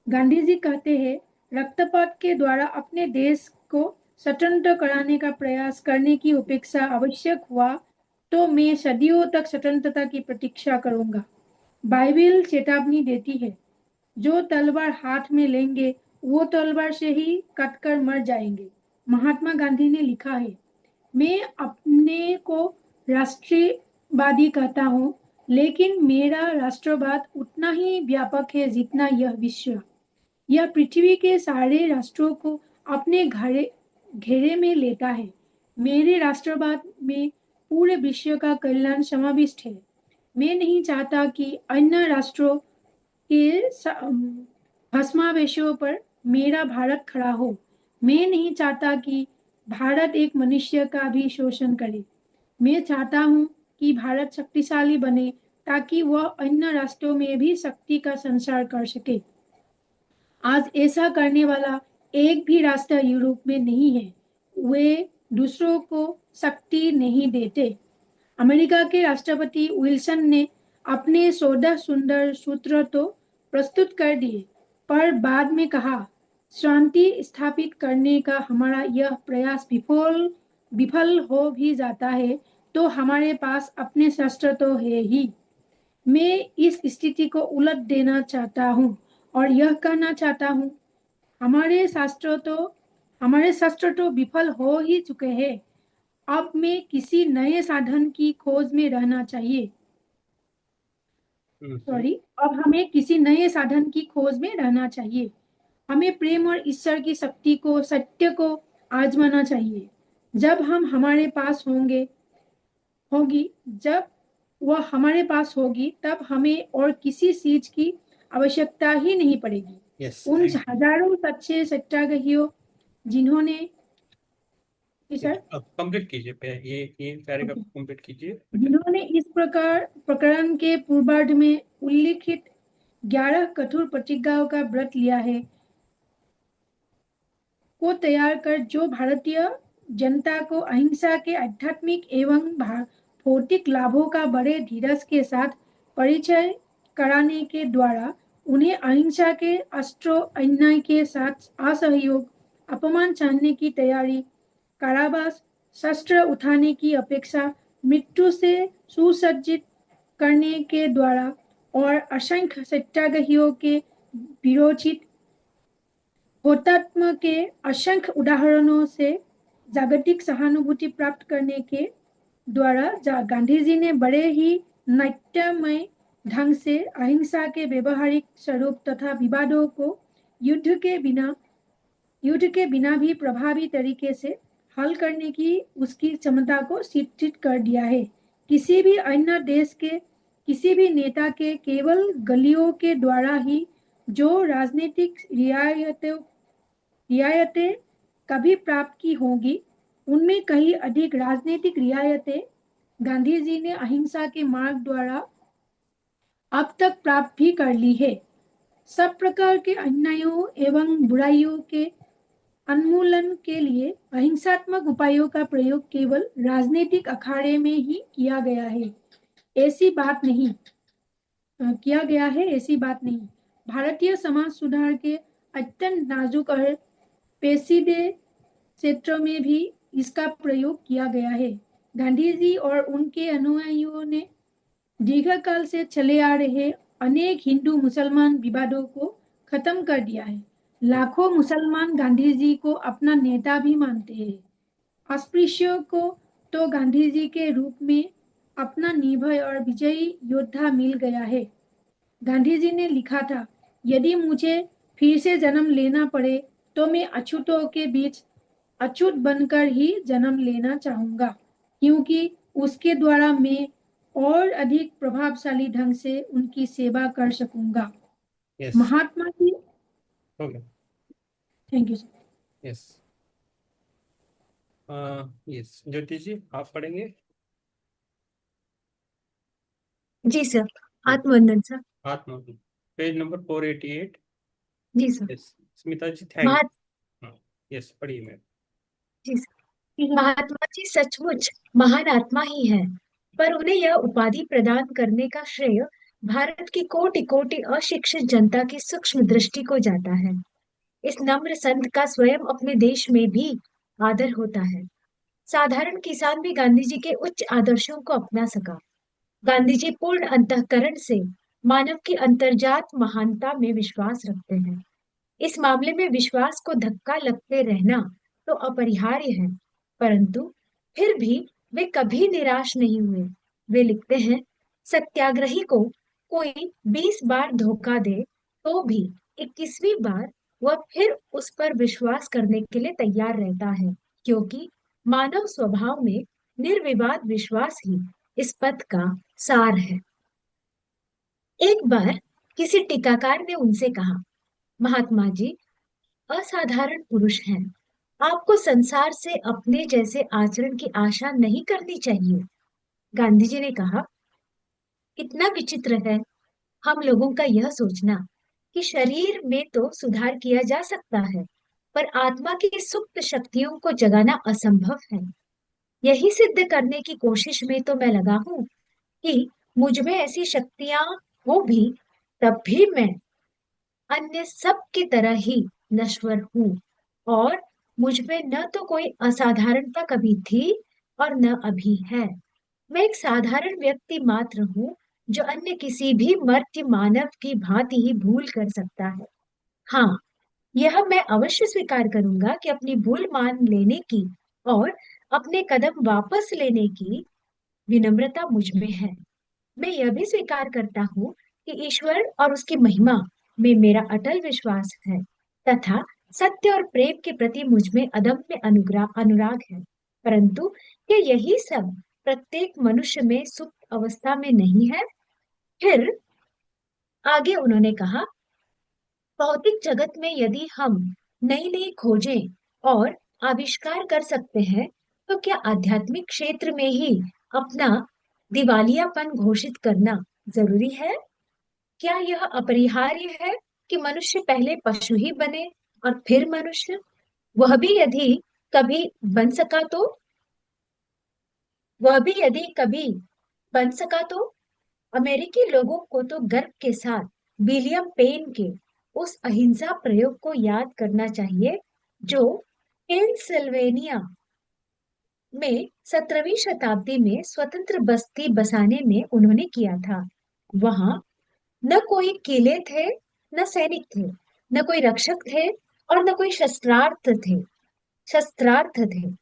गांधी जी कहते हैं, रक्तपात के द्वारा अपने देश को स्वतंत्र कराने का प्रयास करने की उपेक्षा आवश्यक हुआ तो मैं सदियों तक स्वतंत्रता की प्रतीक्षा करूंगा। बाइबिल चेतावनी देती है, जो तलवार हाथ में लेंगे वो तलवार से ही कटकर मर जाएंगे। महात्मा गांधी ने लिखा है, मैं अपने को राष्ट्रवादी कहता हूँ, लेकिन मेरा राष्ट्रवाद उतना ही व्यापक है जितना यह विश्व। यह पृथ्वी के सारे राष्ट्रों को अपने घेरे में लेता है। मेरे राष्ट्रवाद में पूरे विश्व का कल्याण समाविष्ट है। मैं नहीं चाहता कि अन्य राष्ट्रों के भस्मावेशों पर मेरा भारत खड़ा हो। मैं नहीं चाहता कि भारत एक मनुष्य का भी शोषण करे। मैं चाहता हूँ कि भारत शक्तिशाली बने ताकि वह अन्य राष्ट्रों में भी शक्ति का संचार कर सके। आज ऐसा करने वाला एक भी राष्ट्र यूरोप में नहीं है। वे दूसरों को शक्ति नहीं देते। अमेरिका के राष्ट्रपति विल्सन ने अपने 14 सुंदर सूत्र तो प्रस्तुत कर दिए, पर बाद में कहा, शांति स्थापित करने का हमारा यह प्रयास विफल हो भी जाता है तो हमारे पास अपने शस्त्र तो है ही। मैं इस स्थिति को उलट देना चाहता हूँ और यह कहना चाहता हूँ, हमारे शस्त्र तो विफल हो ही चुके हैं। अब में किसी नए साधन की खोज में रहना चाहिए। अब हमें किसी नए साधन की खोज में रहना चाहिए। हमें प्रेम और ईश्वर की शक्ति को, सत्य को आजमाना चाहिए। जब हमारे पास होगी, तब हमें और किसी चीज की आवश्यकता ही नहीं पड़ेगी। उन हजारों सच्चे सत्याग्रहियों जिन्होंने कंप्लीट कीजिए, ये पैराग्राफ कंप्लीट कीजिए। जिन्होंने इस प्रकरण के पूर्वार्ध में उल्लिखित 11 कठोर प्रतिज्ञाओं का व्रत लिया है, को तैयार कर जो भारतीय जनता को अहिंसा के आध्यात्मिक एवं भौतिक लाभों का बड़े धीरज के साथ परिचय कराने के द्वारा उन्हें अहिंसा के अस्त्रों, अन्याय के साथ असहयोग, अपमान सहने की तैयारी, कारावास, शस्त्र उठाने की अपेक्षा मृत्यु से सुसज्जित करने के द्वारा और असंख्य सत्याग्रहियों के विरोचित हुतात्मा के असंख्य उदाहरणों से जागतिक सहानुभूति प्राप्त करने के द्वारा गांधी जी ने बड़े ही नाट्यमय ढंग से अहिंसा के व्यवहारिक स्वरूप तथा विवादों को युद्ध के बिना भी प्रभावी तरीके से हल करने की उसकी क्षमता को सिद्ध कर दिया है। किसी भी अन्य देश के किसी भी नेता के केवल गलियों के द्वारा ही जो राजनीतिक रियायतें कभी प्राप्त की होंगी, उनमें कहीं अधिक राजनीतिक रियायतें गांधी जी ने अहिंसा के मार्ग द्वारा अब तक प्राप्त भी कर ली है। सब प्रकार के अन्यायों एवं बुराइयों के उन्मूलन के लिए अहिंसात्मक उपायों का प्रयोग केवल राजनीतिक अखाड़े में ही किया गया है, ऐसी बात नहीं। भारतीय समाज सुधार के अत्यंत नाजुक और पेचीदे क्षेत्रों में भी इसका प्रयोग किया गया है। गांधी जी और उनके अनुयायियों ने दीर्घकाल से चले आ रहे अनेक हिंदू मुसलमान विवादों को खत्म कर दिया है। लाखों मुसलमान गांधी जी को अपना नेता भी मानते हैं। अस्पृश्यों को तो गांधी जी के रूप में अपना निर्भय और विजयी योद्धा मिल गया है। गांधी जी ने लिखा था, यदि मुझे फिर से जन्म लेना पड़े तो मैं अछूतों के बीच अछूत बनकर ही जन्म लेना चाहूंगा, क्योंकि उसके द्वारा मैं और अधिक प्रभावशाली ढंग से उनकी सेवा कर सकूंगा। यस, महात्मा जी, हो गया। Thank you sir. Yes, yes Jyoti ji आप पढ़ेंगे। जी सर। आत्मवंदन सर। आत्मा, पेज नंबर 488। जी sir. Yes Smita ji, thank महात यस पढ़िए मैम। जी सर। महात्मा जी सचमुच महान आत्मा ही है, पर उन्हें यह उपाधि प्रदान करने का श्रेय भारत की कोटि कोटि अशिक्षित जनता की सूक्ष्म दृष्टि को जाता है। इस नम्र संत का स्वयं अपने देश में भी आदर होता है। साधारण किसान भी गांधी जी के उच्च आदर्शों को अपना सका। गांधी जी पूर्ण अंतःकरण से मानव की अंतर्जात महानता में विश्वास रखते हैं। इस मामले में विश्वास को धक्का लगते रहना तो अपरिहार्य है, परंतु फिर भी वे कभी निराश नहीं हुए। वे लिखते हैं, सत्याग्रही को कोई 20 बार धोखा दे तो भी 21वीं बार वह फिर उस पर विश्वास करने के लिए तैयार रहता है, क्योंकि मानव स्वभाव में निर्विवाद विश्वास ही इस पथ का सार है। एक बार किसी टीकाकार ने उनसे कहा, महात्मा जी असाधारण पुरुष हैं, आपको संसार से अपने जैसे आचरण की आशा नहीं करनी चाहिए। गांधी जी ने कहा, कितना विचित्र है हम लोगों का यह सोचना कि शरीर में तो सुधार किया जा सकता है, पर आत्मा की सुप्त शक्तियों को जगाना असंभव है। यही सिद्ध करने की कोशिश में तो मैं लगा हूं कि मुझ में ऐसी शक्तियां हो भी, तब भी मैं अन्य सब की तरह ही नश्वर हूँ, और मुझ में न तो कोई असाधारणता कभी थी और न अभी है। मैं एक साधारण व्यक्ति मात्र हूँ, जो अन्य किसी भी मर्त्य मानव की भांति ही भूल कर सकता है। हाँ, यह मैं अवश्य स्वीकार करूंगा कि अपनी भूल मान लेने की और अपने कदम वापस लेने की विनम्रता मुझ में है। मैं यह भी स्वीकार करता हूँ कि ईश्वर और उसकी महिमा में मेरा अटल विश्वास है, तथा सत्य और प्रेम के प्रति मुझ में अदम्य अनुराग है। परंतु क्या यही सब प्रत्येक मनुष्य में सुप्त अवस्था में नहीं है? फिर आगे उन्होंने कहा, भौतिक जगत में यदि हम नई नई खोजें और आविष्कार कर सकते हैं, तो क्या आध्यात्मिक क्षेत्र में ही अपना दिवालियापन घोषित करना जरूरी है? क्या यह अपरिहार्य है कि मनुष्य पहले पशु ही बने और फिर मनुष्य? वह भी यदि कभी बन सका तो वह भी यदि कभी बन सका तो अमेरिकी लोगों को तो गर्व के साथ विलियम पेन के उस अहिंसा प्रयोग को याद करना चाहिए, जो पेंसिल्वेनिया में 17वीं शताब्दी में स्वतंत्र बस्ती बसाने में उन्होंने किया था। वहां न कोई किले थे, न सैनिक थे, न कोई रक्षक थे, और न कोई शस्त्रार्थ थे।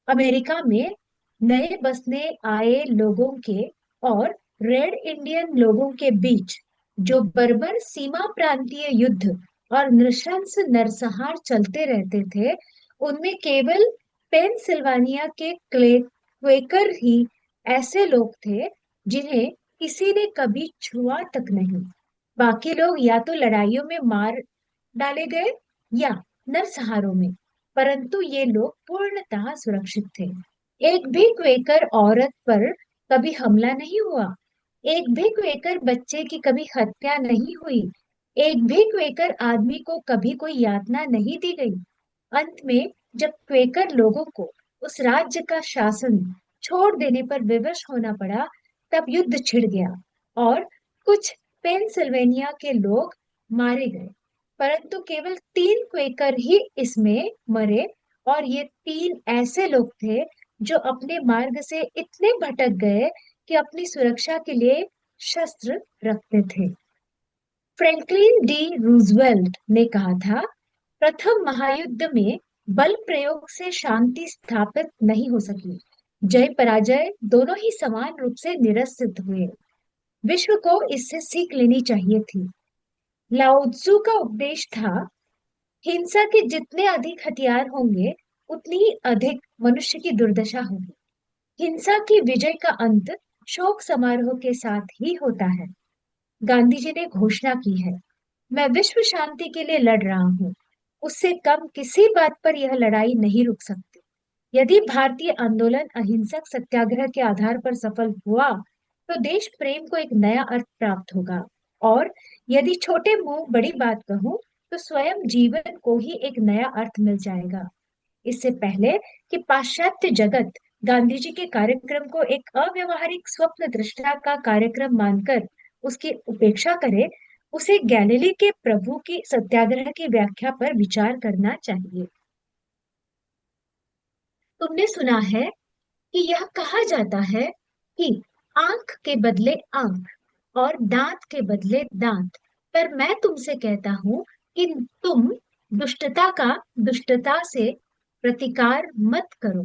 अमेरिका में नए बसने आए लोगों के और रेड इंडियन लोगों के बीच जो बर्बर सीमा प्रांतीय युद्ध और नृशंस नरसंहार चलते रहते थे, उनमें केवल पेनसिल्वानिया के क्वेकर ही ऐसे लोग थे जिन्हें किसी ने कभी छुआ तक नहीं। बाकी लोग या तो लड़ाइयों में मार डाले गए या नरसंहारों में, परंतु ये लोग पूर्णतः सुरक्षित थे। एक भी क्वेकर औरत पर कभी हमला नहीं हुआ, एक भी क्वेकर बच्चे की कभी हत्या नहीं हुई, एक भी क्वेकर आदमी को कभी कोई यातना नहीं दी गई। अंत में जब क्वेकर लोगों को उस राज्य का शासन छोड़ देने पर विवश होना पड़ा, तब युद्ध छिड़ गया और कुछ पेंसिल्वेनिया के लोग मारे गए, परंतु केवल 3 क्वेकर ही इसमें मरे, और ये 3 ऐसे लोग थे जो अपने मार्ग से इतने भटक गए कि अपनी सुरक्षा के लिए शस्त्र रखते थे। फ्रैंकलिन डी रूजवेल्ट ने कहा था, प्रथम महायुद्ध में बल प्रयोग से शांति स्थापित नहीं हो सकी। जय पराजय दोनों ही समान रूप से निरसित हुए। विश्व को इससे सीख लेनी चाहिए थी। लाओ त्सु का उपदेश था, हिंसा के जितने अधिक हथियार होंगे उतनी ही अधिक मनुष्य की दुर्दशा होगी। हिंसा की विजय का अंत शोक समारोह के साथ ही होता है। गांधी जी ने घोषणा की है, मैं विश्व शांति के लिए लड़ रहा हूँ, उससे कम किसी बात पर यह लड़ाई नहीं रुक सकती। यदि भारतीय आंदोलन अहिंसक सत्याग्रह के आधार पर सफल हुआ तो देश प्रेम को एक नया अर्थ प्राप्त होगा, और यदि छोटे मुंह बड़ी बात कहूं तो स्वयं जीवन को ही एक नया अर्थ मिल जाएगा। इससे पहले कि पाश्चात्य जगत गांधी जी के कार्यक्रम को एक अव्यवहारिक स्वप्न दृष्टा का कार्यक्रम मानकर उसकी उपेक्षा करे, उसे गैलीली के प्रभु की सत्याग्रह की व्याख्या पर विचार करना चाहिए। तुमने सुना है कि यह कहा जाता है कि आंख के बदले आंख और दांत के बदले दांत, पर मैं तुमसे कहता हूं कि तुम दुष्टता का दुष्टता से प्रतिकार मत करो,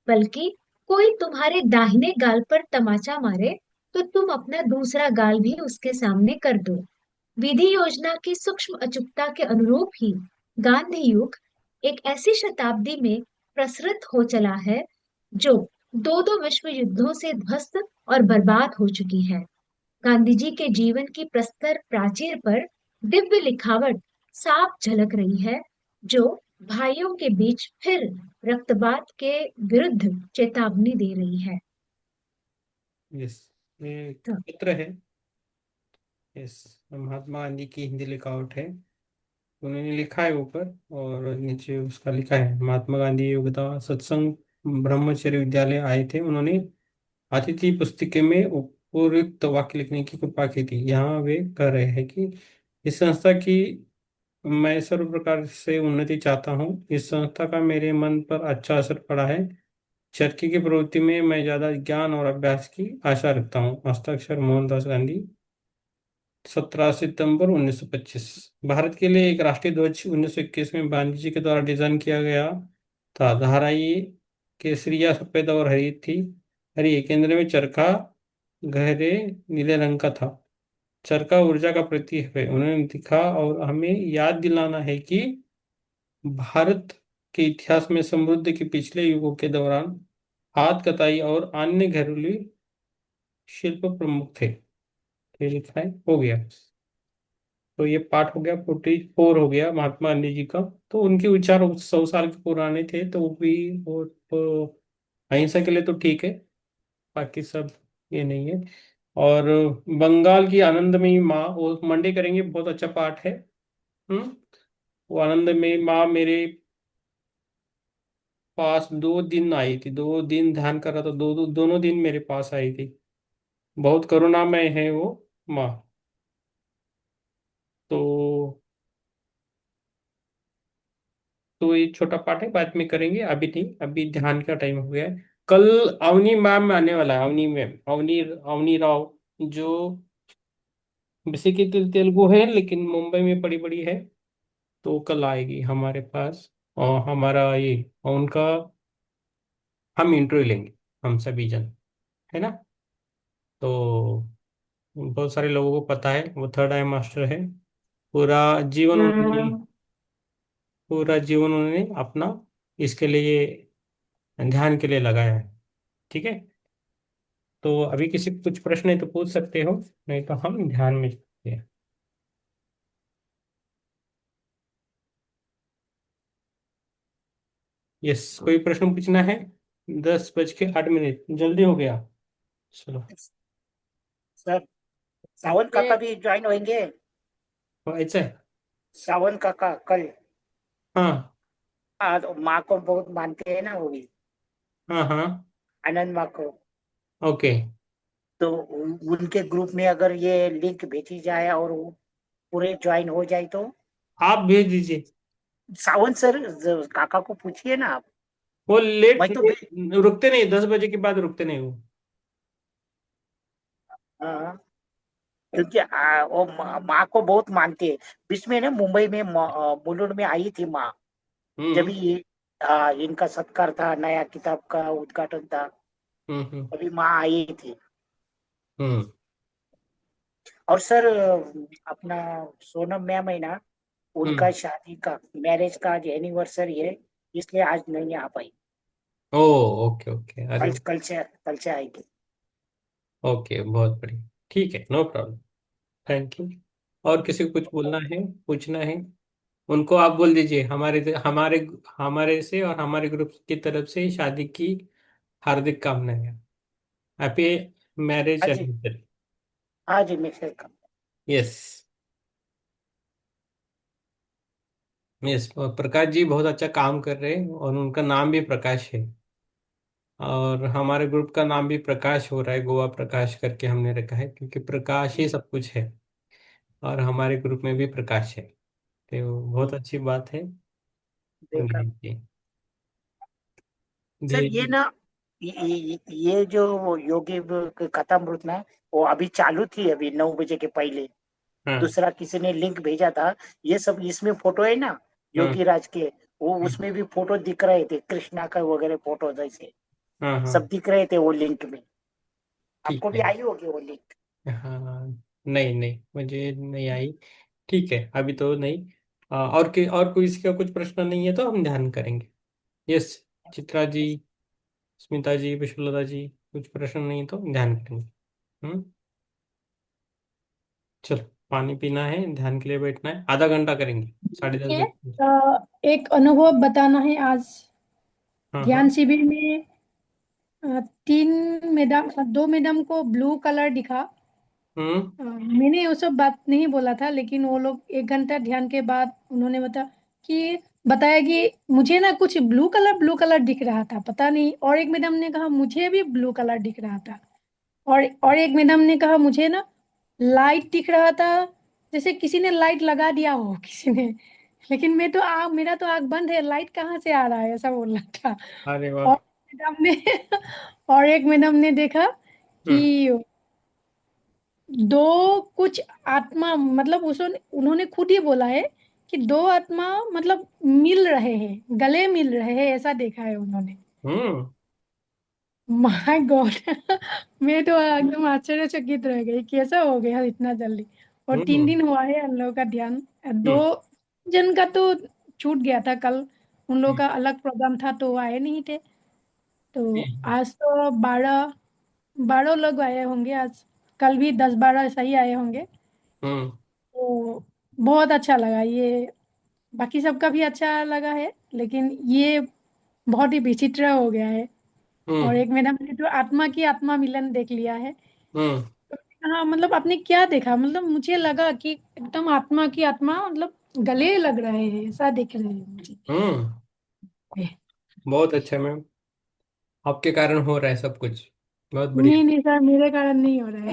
बल्कि कोई तुम्हारे दाहिने गाल पर तमाचा मारे तो तुम अपना दूसरा गाल भी उसके सामने कर दो। विधि योजना की सूक्ष्म अचूकता के अनुरूप ही गांधी युग एक ऐसी शताब्दी में प्रसृत हो चला है जो दो दो विश्व युद्धों से ध्वस्त और बर्बाद हो चुकी है। गांधी जी के जीवन की प्रस्तर प्राचीर पर दिव्य लिखावट साफ झलक रही है, जो भाइयों के बीच फिर रक्तपात के विरुद्ध चेतावनी दे रही है। यस, ये तो पत्र है। यस, महात्मा गांधी की हिंदी लिखावट है, उन्होंने लिखा है ऊपर, और नीचे उसका लिखा है, महात्मा गांधी योग्यता सत्संग ब्रह्मचर्य विद्यालय आए थे, उन्होंने अतिथि पुस्तिका में उपयुक्त वाक्य लिखने की कृपा की थी। यहाँ वे कह रहे हैं कि इस संस्था की मैं सर्व प्रकार से उन्नति चाहता हूँ। इस संस्था का मेरे मन पर अच्छा असर पड़ा है। चरखी की प्रवृत्ति में मैं ज्यादा ज्ञान और अभ्यास की आशा रखता हूँ। हस्ताक्षर मोहनदास गांधी, 17 सितंबर 1925। भारत के लिए एक राष्ट्रीय ध्वज 1921 में गांधी जी के द्वारा डिजाइन किया गया था। धाराई केसरिया सफेद और हरी थी। हरी केंद्र में चरखा गहरे नीले रंग का था। चरखा ऊर्जा का प्रतीक है। उन्होंने लिखा, और हमें याद दिलाना है कि भारत के इतिहास में समृद्धि के पिछले युगों के दौरान हाथ कताई और अन्य घरेलू शिल्प प्रमुख थे। ये लिखा है, हो गया। तो ये पाठ हो गया, 44 हो गया महात्मा गांधी जी का। तो उनके विचार 100 साल के पुराने थे, तो वो भी वो तो अहिंसा के लिए तो ठीक है, बाकी सब ये नहीं है। और बंगाल की आनंदमयी माँ, वो मंडे करेंगे, बहुत अच्छा पाठ है। हम्म। वो आनंदमयी माँ मेरे पास 2 दिन आई थी, 2 दिन ध्यान कर रहा था, दोनों दिन मेरे पास आई थी। बहुत करुणामय है वो माँ। तो ये छोटा पाठ है, बाद में करेंगे, अभी नहीं, अभी ध्यान का टाइम हो गया है। कल अवनी मैम आने वाला है, अवनी मैम, अवनी अवनी राव, जो बेसिकली तेलुगु है लेकिन मुंबई में पड़ी बड़ी है। तो कल आएगी हमारे पास, और हमारा ये, उनका हम इंटरव्यू लेंगे, हम सभी जन, है ना। तो बहुत सारे लोगों को पता है, वो थर्ड आई मास्टर है। पूरा जीवन उन्होंने पूरा जीवन उन्होंने अपना इसके लिए, ध्यान के लिए लगाया है। ठीक है। तो अभी किसी को कुछ प्रश्न है तो पूछ सकते हो, नहीं तो हम ध्यान में चलते हैं। यस, कोई प्रश्न पूछना है? 10:08, जल्दी हो गया। चलो। सर, सावन ये काका भी ज्वाइन होंगे। ऐसा है। सावन काका कल। हाँ हाँ, तो माँ को बहुत मानते हैं ना वो भी, हाँ हाँ। आनंद माँ को। ओके। तो उनके ग्रुप में अगर ये लिंक भेजी जाए और वो पूरे ज्वाइन हो जाए तो। आप भेज दीजिए। सावन सर, काका को पूछिए ना आप। वो लेट मैं तो रुकते नहीं, 10 बजे के बाद रुकते नहीं वो। हाँ, क्योंकि वो माँ को बहुत मानते हैं। बीच में ना मुंबई में मुलुंड में आई थी माँ। जब हम्म ये इनका सत्कार था, नया किताब का उद्घाटन था, हम्म। अभी माँ आई थी। हम्म। और सर, अपना सोनम मैम है ना, उनका हम्म। शादी का, मैरिज का आज एनिवर्सरी है, इसलिए आज नहीं आ पाई। ओ, ओके ओके, अरे। कल से आएगी। ओके, बहुत बढ़िया। ठीक है, नो प्रॉब्लम। Thank you. और किसी को कुछ बोलना है, पूछना है? उनको आप बोल दीजिए, हमारे हमारे हमारे से और हमारे ग्रुप की तरफ से शादी की हार्दिक कामनाएं। हैप्पी मैरिज हाँ जी, एनिवर्सरी। हाँ जी, मैसेज का। यस। यस, प्रकाश जी बहुत अच्छा काम कर रहे हैं और उनका नाम भी प्रकाश है। और हमारे ग्रुप का नाम भी प्रकाश हो रहा है, गोवा प्रकाश करके हमने रखा है, क्योंकि प्रकाश ही सब कुछ है। और हमारे ग्रुप में भी प्रकाश है, तो बहुत अच्छी बात है। देखा धीरे सर, धीरे ये धीरे। ना, ये जो वो योगी कथामृत ना, वो अभी चालू थी, अभी 9 बजे के पहले। हाँ दूसरा किसी ने लिंक भेजा था। ये सब इसमें फोटो है ना, हाँ योगी राज के, वो हाँ उसमें भी फोटो दिख रहे थे, कृष्णा का वगैरह फोटो जैसे हाँ हाँ। सब दिख रहे थे वो लिंक में। ठीक आपको भी है। आई होगी वो लिंक। हाँ, नहीं नहीं, मुझे नहीं आई। ठीक है, अभी तो नहीं। और कोई इसका कुछ प्रश्न नहीं है तो हम ध्यान करेंगे। यस। चित्रा जी, स्मिता जी, विश्वलता जी, कुछ प्रश्न नहीं है तो ध्यान करेंगे। हम्म। चलो, पानी पीना है, ध्यान के लिए बैठना है, आधा घंटा करेंगे। 10:30 ये बजे। एक अनुभव बताना है आज। हाँ ध्यान हाँ। शिविर में तीन मैडम, दो मैडम को ब्लू कलर दिखा। हम्म मैंने वो सब बात नहीं बोला था, लेकिन वो लोग 1 घंटा ध्यान के बाद उन्होंने बताया कि मुझे ना कुछ ब्लू कलर दिख रहा था, पता नहीं। और एक मैडम ने कहा मुझे भी ब्लू कलर दिख रहा था। और एक मैडम ने कहा मुझे ना लाइट दिख रहा था, जैसे किसी ने लाइट लगा दिया हो किसी ने। लेकिन मैं तो आग मेरा तो आग बंद है, लाइट कहाँ से आ रहा है, ऐसा बोल रहा था। अरे वाह। और मैडम ने और एक मैडम ने देखा हम्म कि दो कुछ आत्मा, मतलब उस उन्होंने खुद ही बोला है कि दो आत्मा मतलब मिल रहे हैं, गले मिल रहे हैं, ऐसा देखा है उन्होंने। हम्म माय गॉड मैं तो एकदम आश्चर्यचकित रह गई, कैसा हो गया इतना जल्दी। और तीन हम्म दिन हुआ है हम लोग का ध्यान। दो हम्म जन का तो छूट गया था कल, उन लोगों हम्म का अलग प्रोग्राम था तो वो आए नहीं थे। तो हम्म आज तो 12 लोग आए होंगे आज। कल भी 10-12 ऐसा ही आए होंगे। हम्म तो बहुत अच्छा लगा ये। बाकी सबका भी अच्छा लगा है, लेकिन ये बहुत ही विचित्र हो गया है। और हम्म एक मैडम ने तो आत्मा की आत्मा मिलन देख लिया है। हम्म हाँ, मतलब आपने क्या देखा? मतलब मुझे लगा कि एकदम आत्मा की आत्मा, मतलब गले लग रहे हैं, ऐसा दिख रहे हैं मुझे। हम्म। बहुत अच्छा मैम, आपके कारण हो रहा है सब कुछ। बहुत बढ़िया। नहीं नहीं सर, मेरे कारण नहीं हो रहा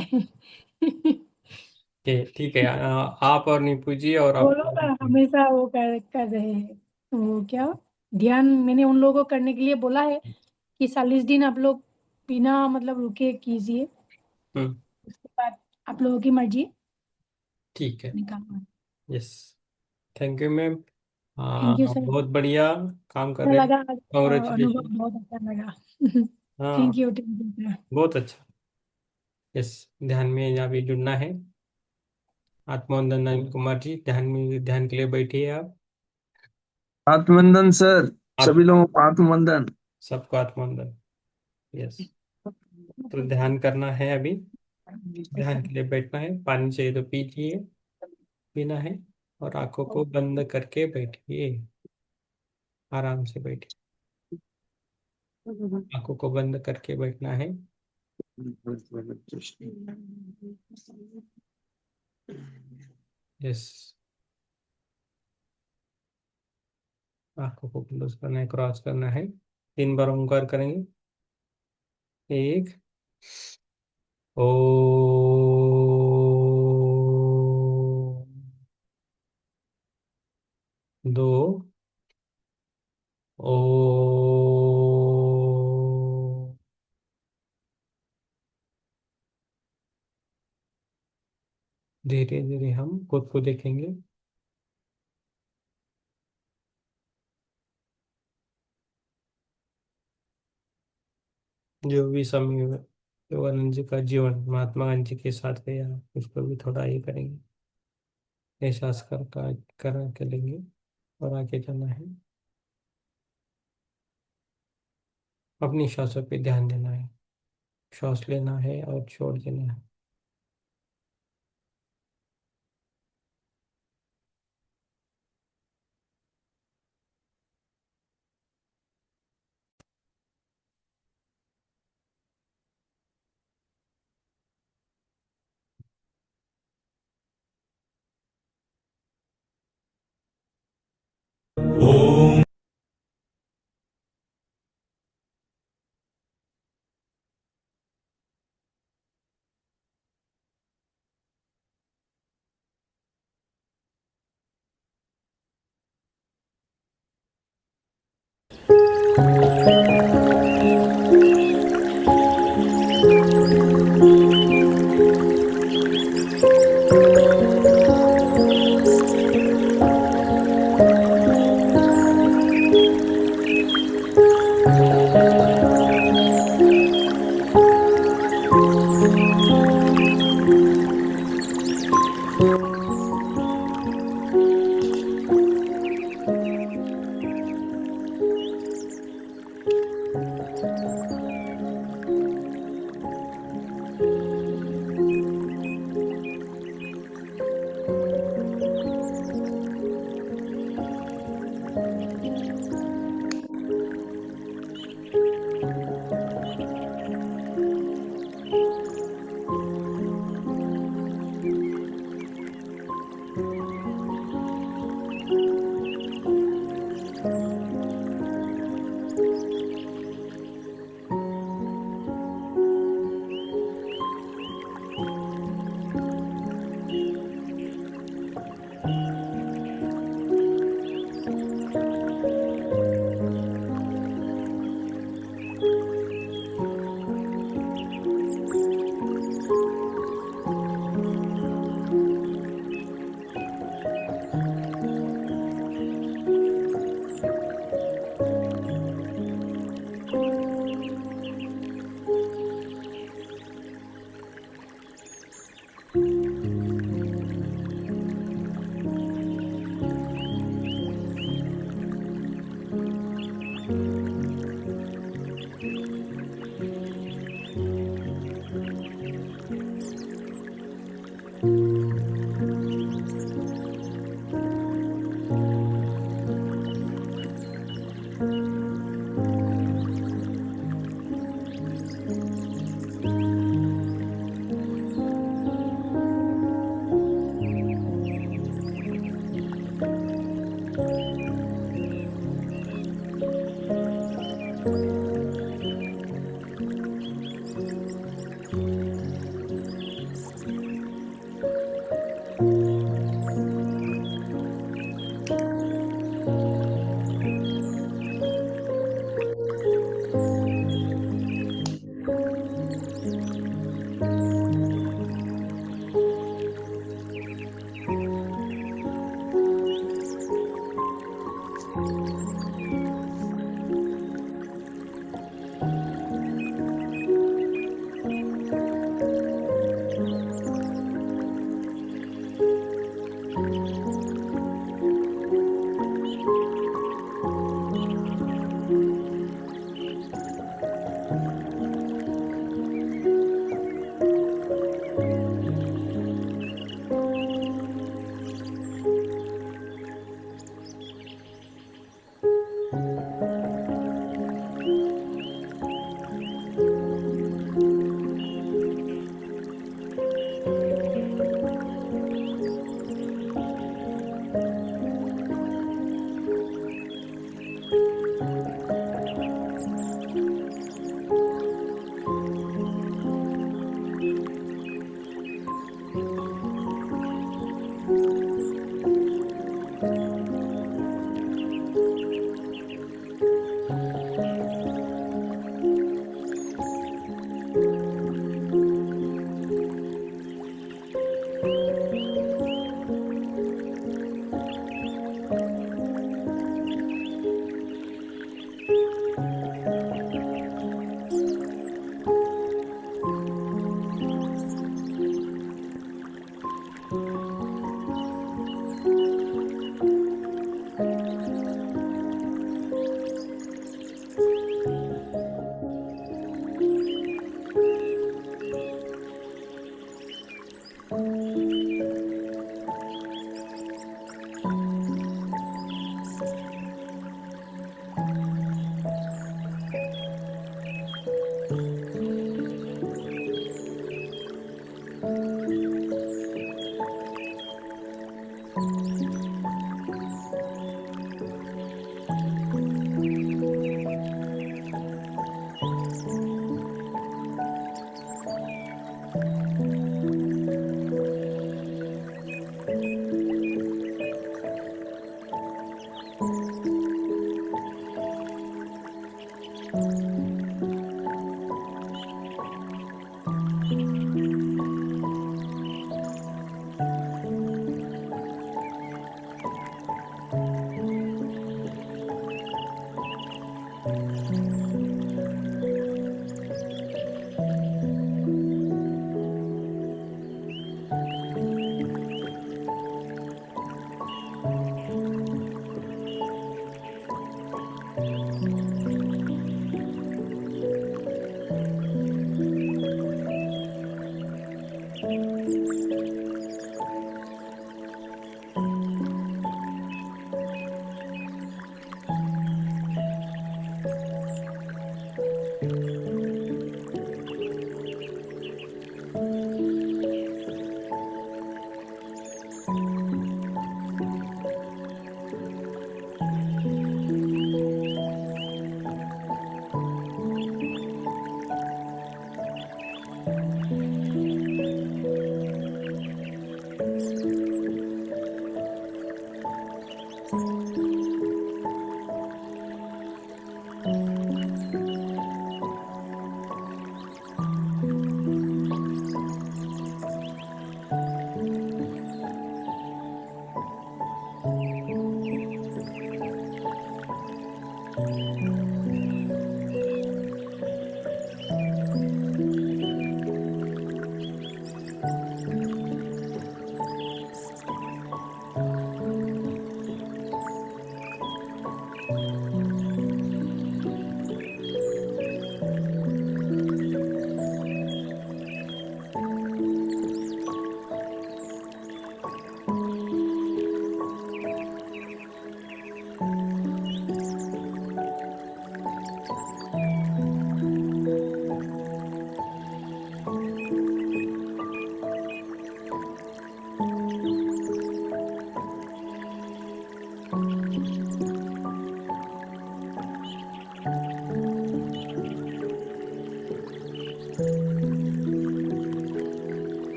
है ठीक है, आप और नीपू जी और वो आप। लोग हमेशा वो कर रहे हैं। वो क्या, ध्यान मैंने उन लोगों को करने के लिए बोला है कि 40 दिन आप लोग बिना मतलब रुके कीजिए। हम्म। उसके बाद आप लोगों की मर्जी ठीक है। निकालना। Yes. Thank you ma'am. Thank you sir. बहुत बढ़िया काम कर अच्छा रहे हैं। लगा, अनुभव कॉन्ग्रेचुलेशन। बहुत अच्छा लगा हाँ, थैंक यू सर। बहुत अच्छा। यस। ध्यान में अभी जुड़ना है। आत्मवंदन नंद कुमार जी, ध्यान में, ध्यान के लिए बैठिए आप। आत्मवंदन सर। आप सभी लोगों को आत्मवंदन। सबको आत्मवंदन। यस। तो ध्यान करना है अभी। ध्यान के लिए बैठना है, पानी चाहिए तो पीजिए, पीना है। और आंखों को बंद करके बैठिए, आराम से बैठिए। आंखों को बंद करके बैठना है। यस, आंखों को क्लोज करना है, क्रॉस करना है। 3 बार ओंकार करेंगे। एक, ओ, 2, ओ, धीरे धीरे हम खुद को देखेंगे। जो भी समय शिवानंद जी का जीवन महात्मा गांधी के साथ गया, उसको भी थोड़ा ये करेंगे, एहसास करा के लेंगे और आगे जाना है। अपनी सांसों पे ध्यान देना है, श्वास लेना है और छोड़ देना है।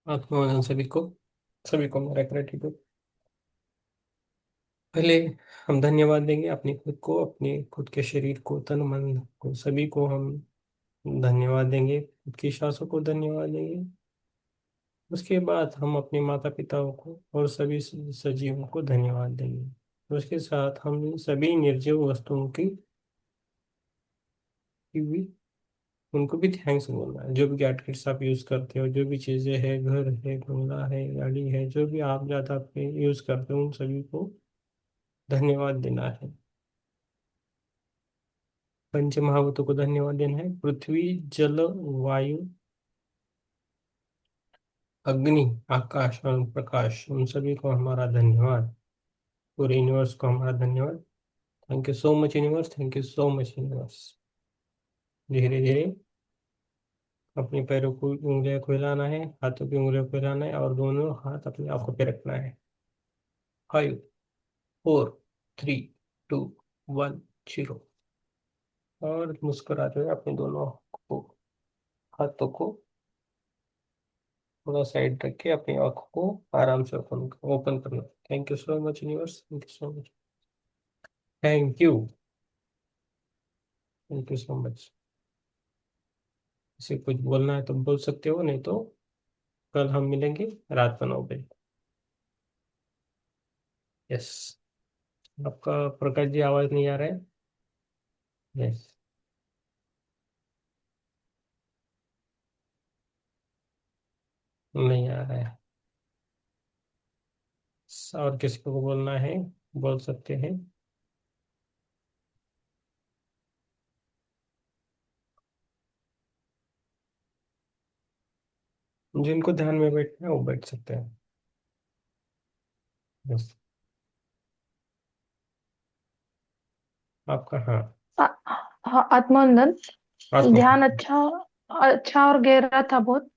आत्मवंदन सभी को मेरा ग्रेटिट्यूड। पहले हम धन्यवाद देंगे अपने खुद को, अपने खुद के शरीर को, तन मन को, सभी को हम धन्यवाद देंगे, खुद की सांसों को धन्यवाद देंगे। उसके बाद हम अपने माता पिताओं को और सभी सजीवों को धन्यवाद देंगे। उसके साथ हम सभी निर्जीव वस्तुओं की भी उनको भी थैंक्स बोलना है। जो भी गैजेट्स आप यूज़ करते हो, जो भी चीज़ें हैं, घर है, बंगला है, गाड़ी है, जो भी आप ज़्यादा पे यूज़ करते हो, उन सभी को धन्यवाद देना है। पंच महाभूतों को धन्यवाद देना है। पृथ्वी, जल, वायु, अग्नि, आकाश और प्रकाश, उन सभी को हमारा धन्यवाद। पूरे यूनिवर्स को हमारा धन्यवाद। Thank you so much universe, thank you so much universe. धीरे धीरे अपने पैरों को, उंगलियों को हिलाना है, हाथों की उंगलियों को हिलाना है और दोनों हाथ अपनी आंखों पे रखना है। 5, 4, 3, 2, 1, 0। और मुस्कुराते हुए अपने दोनों हाथों को थोड़ा साइड रख के अपनी आंखों को आराम से ओपन करना। Thank you so much universe, thank you so much, thank you, thank you so much. किसी को कुछ बोलना है तो बोल सकते हो, नहीं तो कल हम मिलेंगे रात को 9 बजे। यस। आपका प्रकाश जी आवाज नहीं आ रहा है? यस। नहीं आ रहा है। और किसी को बोलना है, बोल सकते हैं। जिनको ध्यान में बैठना है वो बैठ सकते हैं। यस। आपका? हाँ, हाँ, आत्मवंदन। आत्मा। ध्यान अच्छा अच्छा और गहरा था बहुत।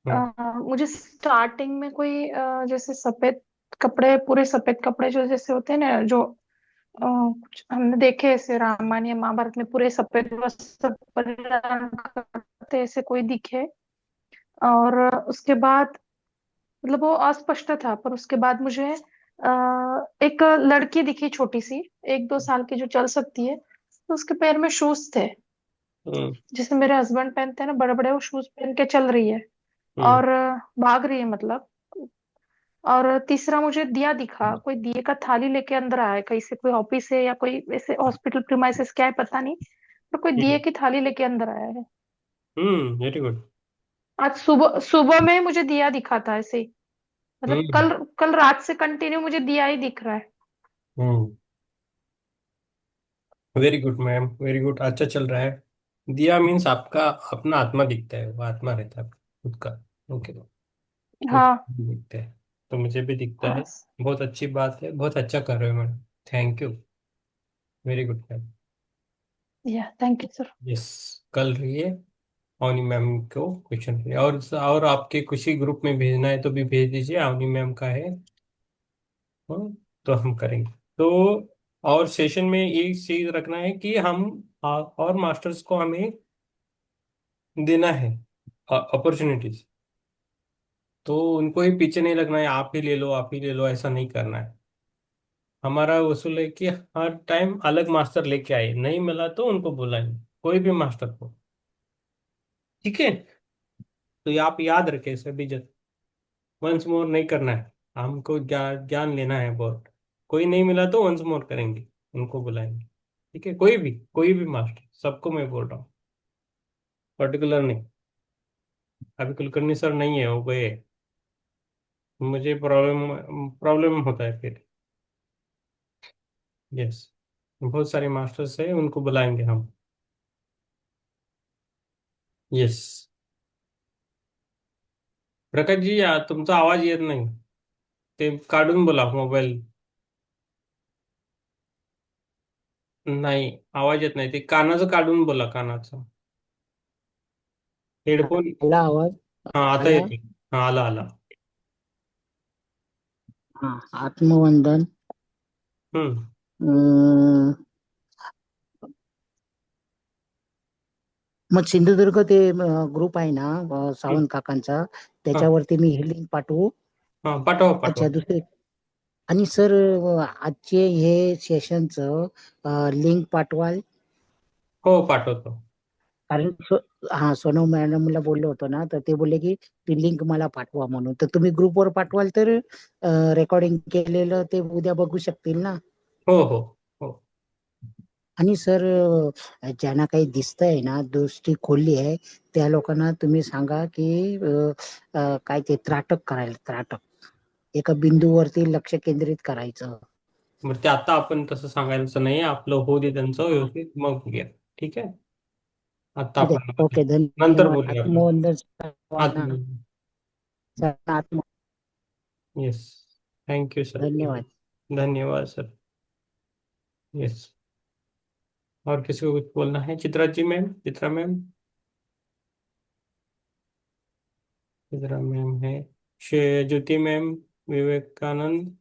हम्म। मुझे स्टार्टिंग में कोई जैसे सफेद कपड़े, पूरे सफेद कपड़े जो जैसे होते हैं ना, जो कुछ हमने देखे ऐसे रामायण या महाभारत में पूरे सफेद वस्त्र परिधान करते ऐसे कोई दिखे। और उसके बाद मतलब वो अस्पष्ट था, पर उसके बाद मुझे एक लड़की दिखी छोटी सी, 1-2 साल की, जो चल सकती है। तो उसके पैर में शूज थे, हम्म। जैसे मेरे हस्बैंड पहनते हैं ना बड़े बड़े, वो शूज पहन के चल रही है हम्म। और भाग रही है मतलब। और तीसरा मुझे दिया दिखा, कोई दिए का थाली लेके अंदर आया है कहीं से, कोई ऑफिस है या कोई ऐसे हॉस्पिटल प्रीमाइसेस क्या है पता नहीं, पर कोई ठीक दिए है। की थाली लेके अंदर आया है। Very good. आज सुबह सुबह में मुझे दिया दिखा था ऐसे ही, मतलब हम्म। कल कल रात से कंटिन्यू मुझे दिया ही दिख रहा है। Hmm. Very good ma'am, very good, अच्छा चल रहा है। दिया मीन्स आपका अपना आत्मा दिखता है, वो आत्मा रहता है खुद का। ओके, वो हाँ। दिखता है। तो मुझे भी दिखता है। हाँ। बहुत अच्छी बात है, बहुत अच्छा कर रहे हो ma'am. Thank you. Very good ma'am. या थैंक यू सर। यस। कल रहिए, अवनी मैम को क्वेश्चन करिए, और आपके किसी ग्रुप में भेजना है तो भी भेज दीजिए, अवनी मैम का है। हाँ, तो हम करेंगे। तो और सेशन में एक चीज रखना है कि हम और मास्टर्स को हमें देना है अपॉर्चुनिटीज। तो उनको ही पीछे नहीं लगना है, आप ही ले लो, आप ही ले लो, ऐसा नहीं करना है। हमारा उसूल है कि हर टाइम अलग मास्टर लेके आए, नहीं मिला तो उनको बुलाएं, कोई भी मास्टर को। ठीक है? तो ये आप याद रखें सभी जन, वंस मोर नहीं करना है। हमको ज्ञान ज्ञान लेना है बहुत। कोई नहीं मिला तो वंस मोर करेंगे, उनको बुलाएंगे। ठीक है? कोई भी मास्टर, सबको मैं बोल रहा हूँ, पर्टिकुलर नहीं। अभी कुलकर्णी सर नहीं है, वो गए। मुझे प्रॉब्लम प्रॉब्लम होता है फिर। यस। बहुत सारे मास्टर्स है, उनको बुलाएंगे हम। यस। प्रकाश जी, तुमचा आवाज येत नाही, ते काढून बोला मोबाईल. नाही, आवाज येत नाही, ते कानाचं काढून बोला, कानाचं हेडफोन. आला आवाज? हा, आता आला? येते. हा, आला आला. हा, आत्मवंदन. हम्म. अं, मग सिंधुदुर्ग ते ग्रुप आहे ना, हम्म. सावंत काकांचा, हा. त्याच्यावरती मी हे लिंक पाठवू? हा, पाठवा पाठवा. अच्छा, दुसरे. आणि सर, आजचे हे सेशनचं लिंक पाठवाल? हो, पाठवतो. कारण हा, सोनम मॅडमला बोललो होतो ना, तर ते बोलले की ती लिंक मला पाठवा म्हणून. तर तुम्ही ग्रुपवर पाठवाल तर रेकॉर्डिंग केलेलं ते उद्या बघू शकतील ना. हो हो हो. आणि सर, ज्यांना काही दिसतंय ना, दृष्टी खोलली आहे, त्या लोकांना तुम्ही सांगा की काय ते त्राटक करायला, त्राटक एका बिंदूवरती लक्ष केंद्रित करायचं. मग ते आता आपण तसं सांगायचं नाही, आपलं होऊ दे त्यांचं हा, व्यवस्थित, मग बघूया. ठीक आहे? आता ठीक आपण आहे. ओके, नंतर धन्यवाद. बोलूया आपण. आत्मवंदन सर्वांना. आत्म. आत्म यस. Thank you sir. धन्यवाद. धन्यवाद सर. यस। और किसी को कुछ बोलना है? Chitra ji ma'am, Chitra ma'am, Chitra ma'am है। ज्योति मैम, विवेकानंद।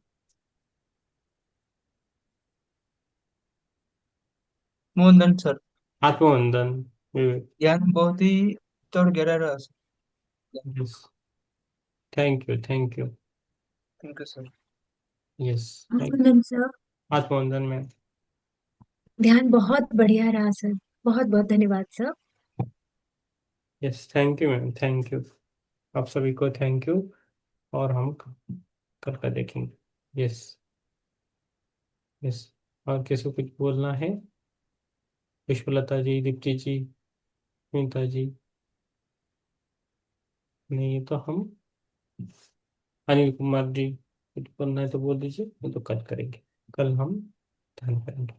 मोहनदन सर, आत्मवंदन, विवेक। ज्ञान बहुत ही और गहरा रहा sir. Yes. Thank you, thank you. Thank you sir. Yes. Thank. आत्मनंद सर, आत्मवंदन मैम। ध्यान बहुत बढ़िया रहा सर। बहुत बहुत धन्यवाद sir. Yes, thank you ma'am, thank you. आप सभी को थैंक यू। और हम कल का देखेंगे। यस। यस। और किसी को कुछ बोलना है? पुष्पलता जी, दीप्ति जी, नीता जी। नहीं तो हम, अनिल कुमार जी, कुछ बोलना है तो बोल दीजिए, नहीं तो कल करेंगे। कल हम ध्यान करेंगे।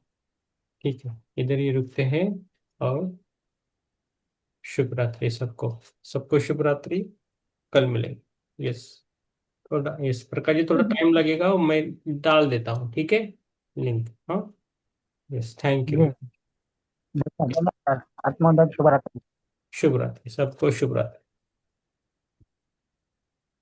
ठीक है, इधर ही रुकते हैं। और शुभ रात्रि सबको। सबको शुभ रात्रि। कल मिलेंगे। यस। थोड़ा, यस प्रकाश जी, थोड़ा टाइम लगेगा, मैं डाल देता हूँ, ठीक है? लिंक, हाँ। Yes, thank ji you. नमस्कार, आत्मोदय शुभ रात्रि। शुभ रात्रि, सबको शुभ रात्रि।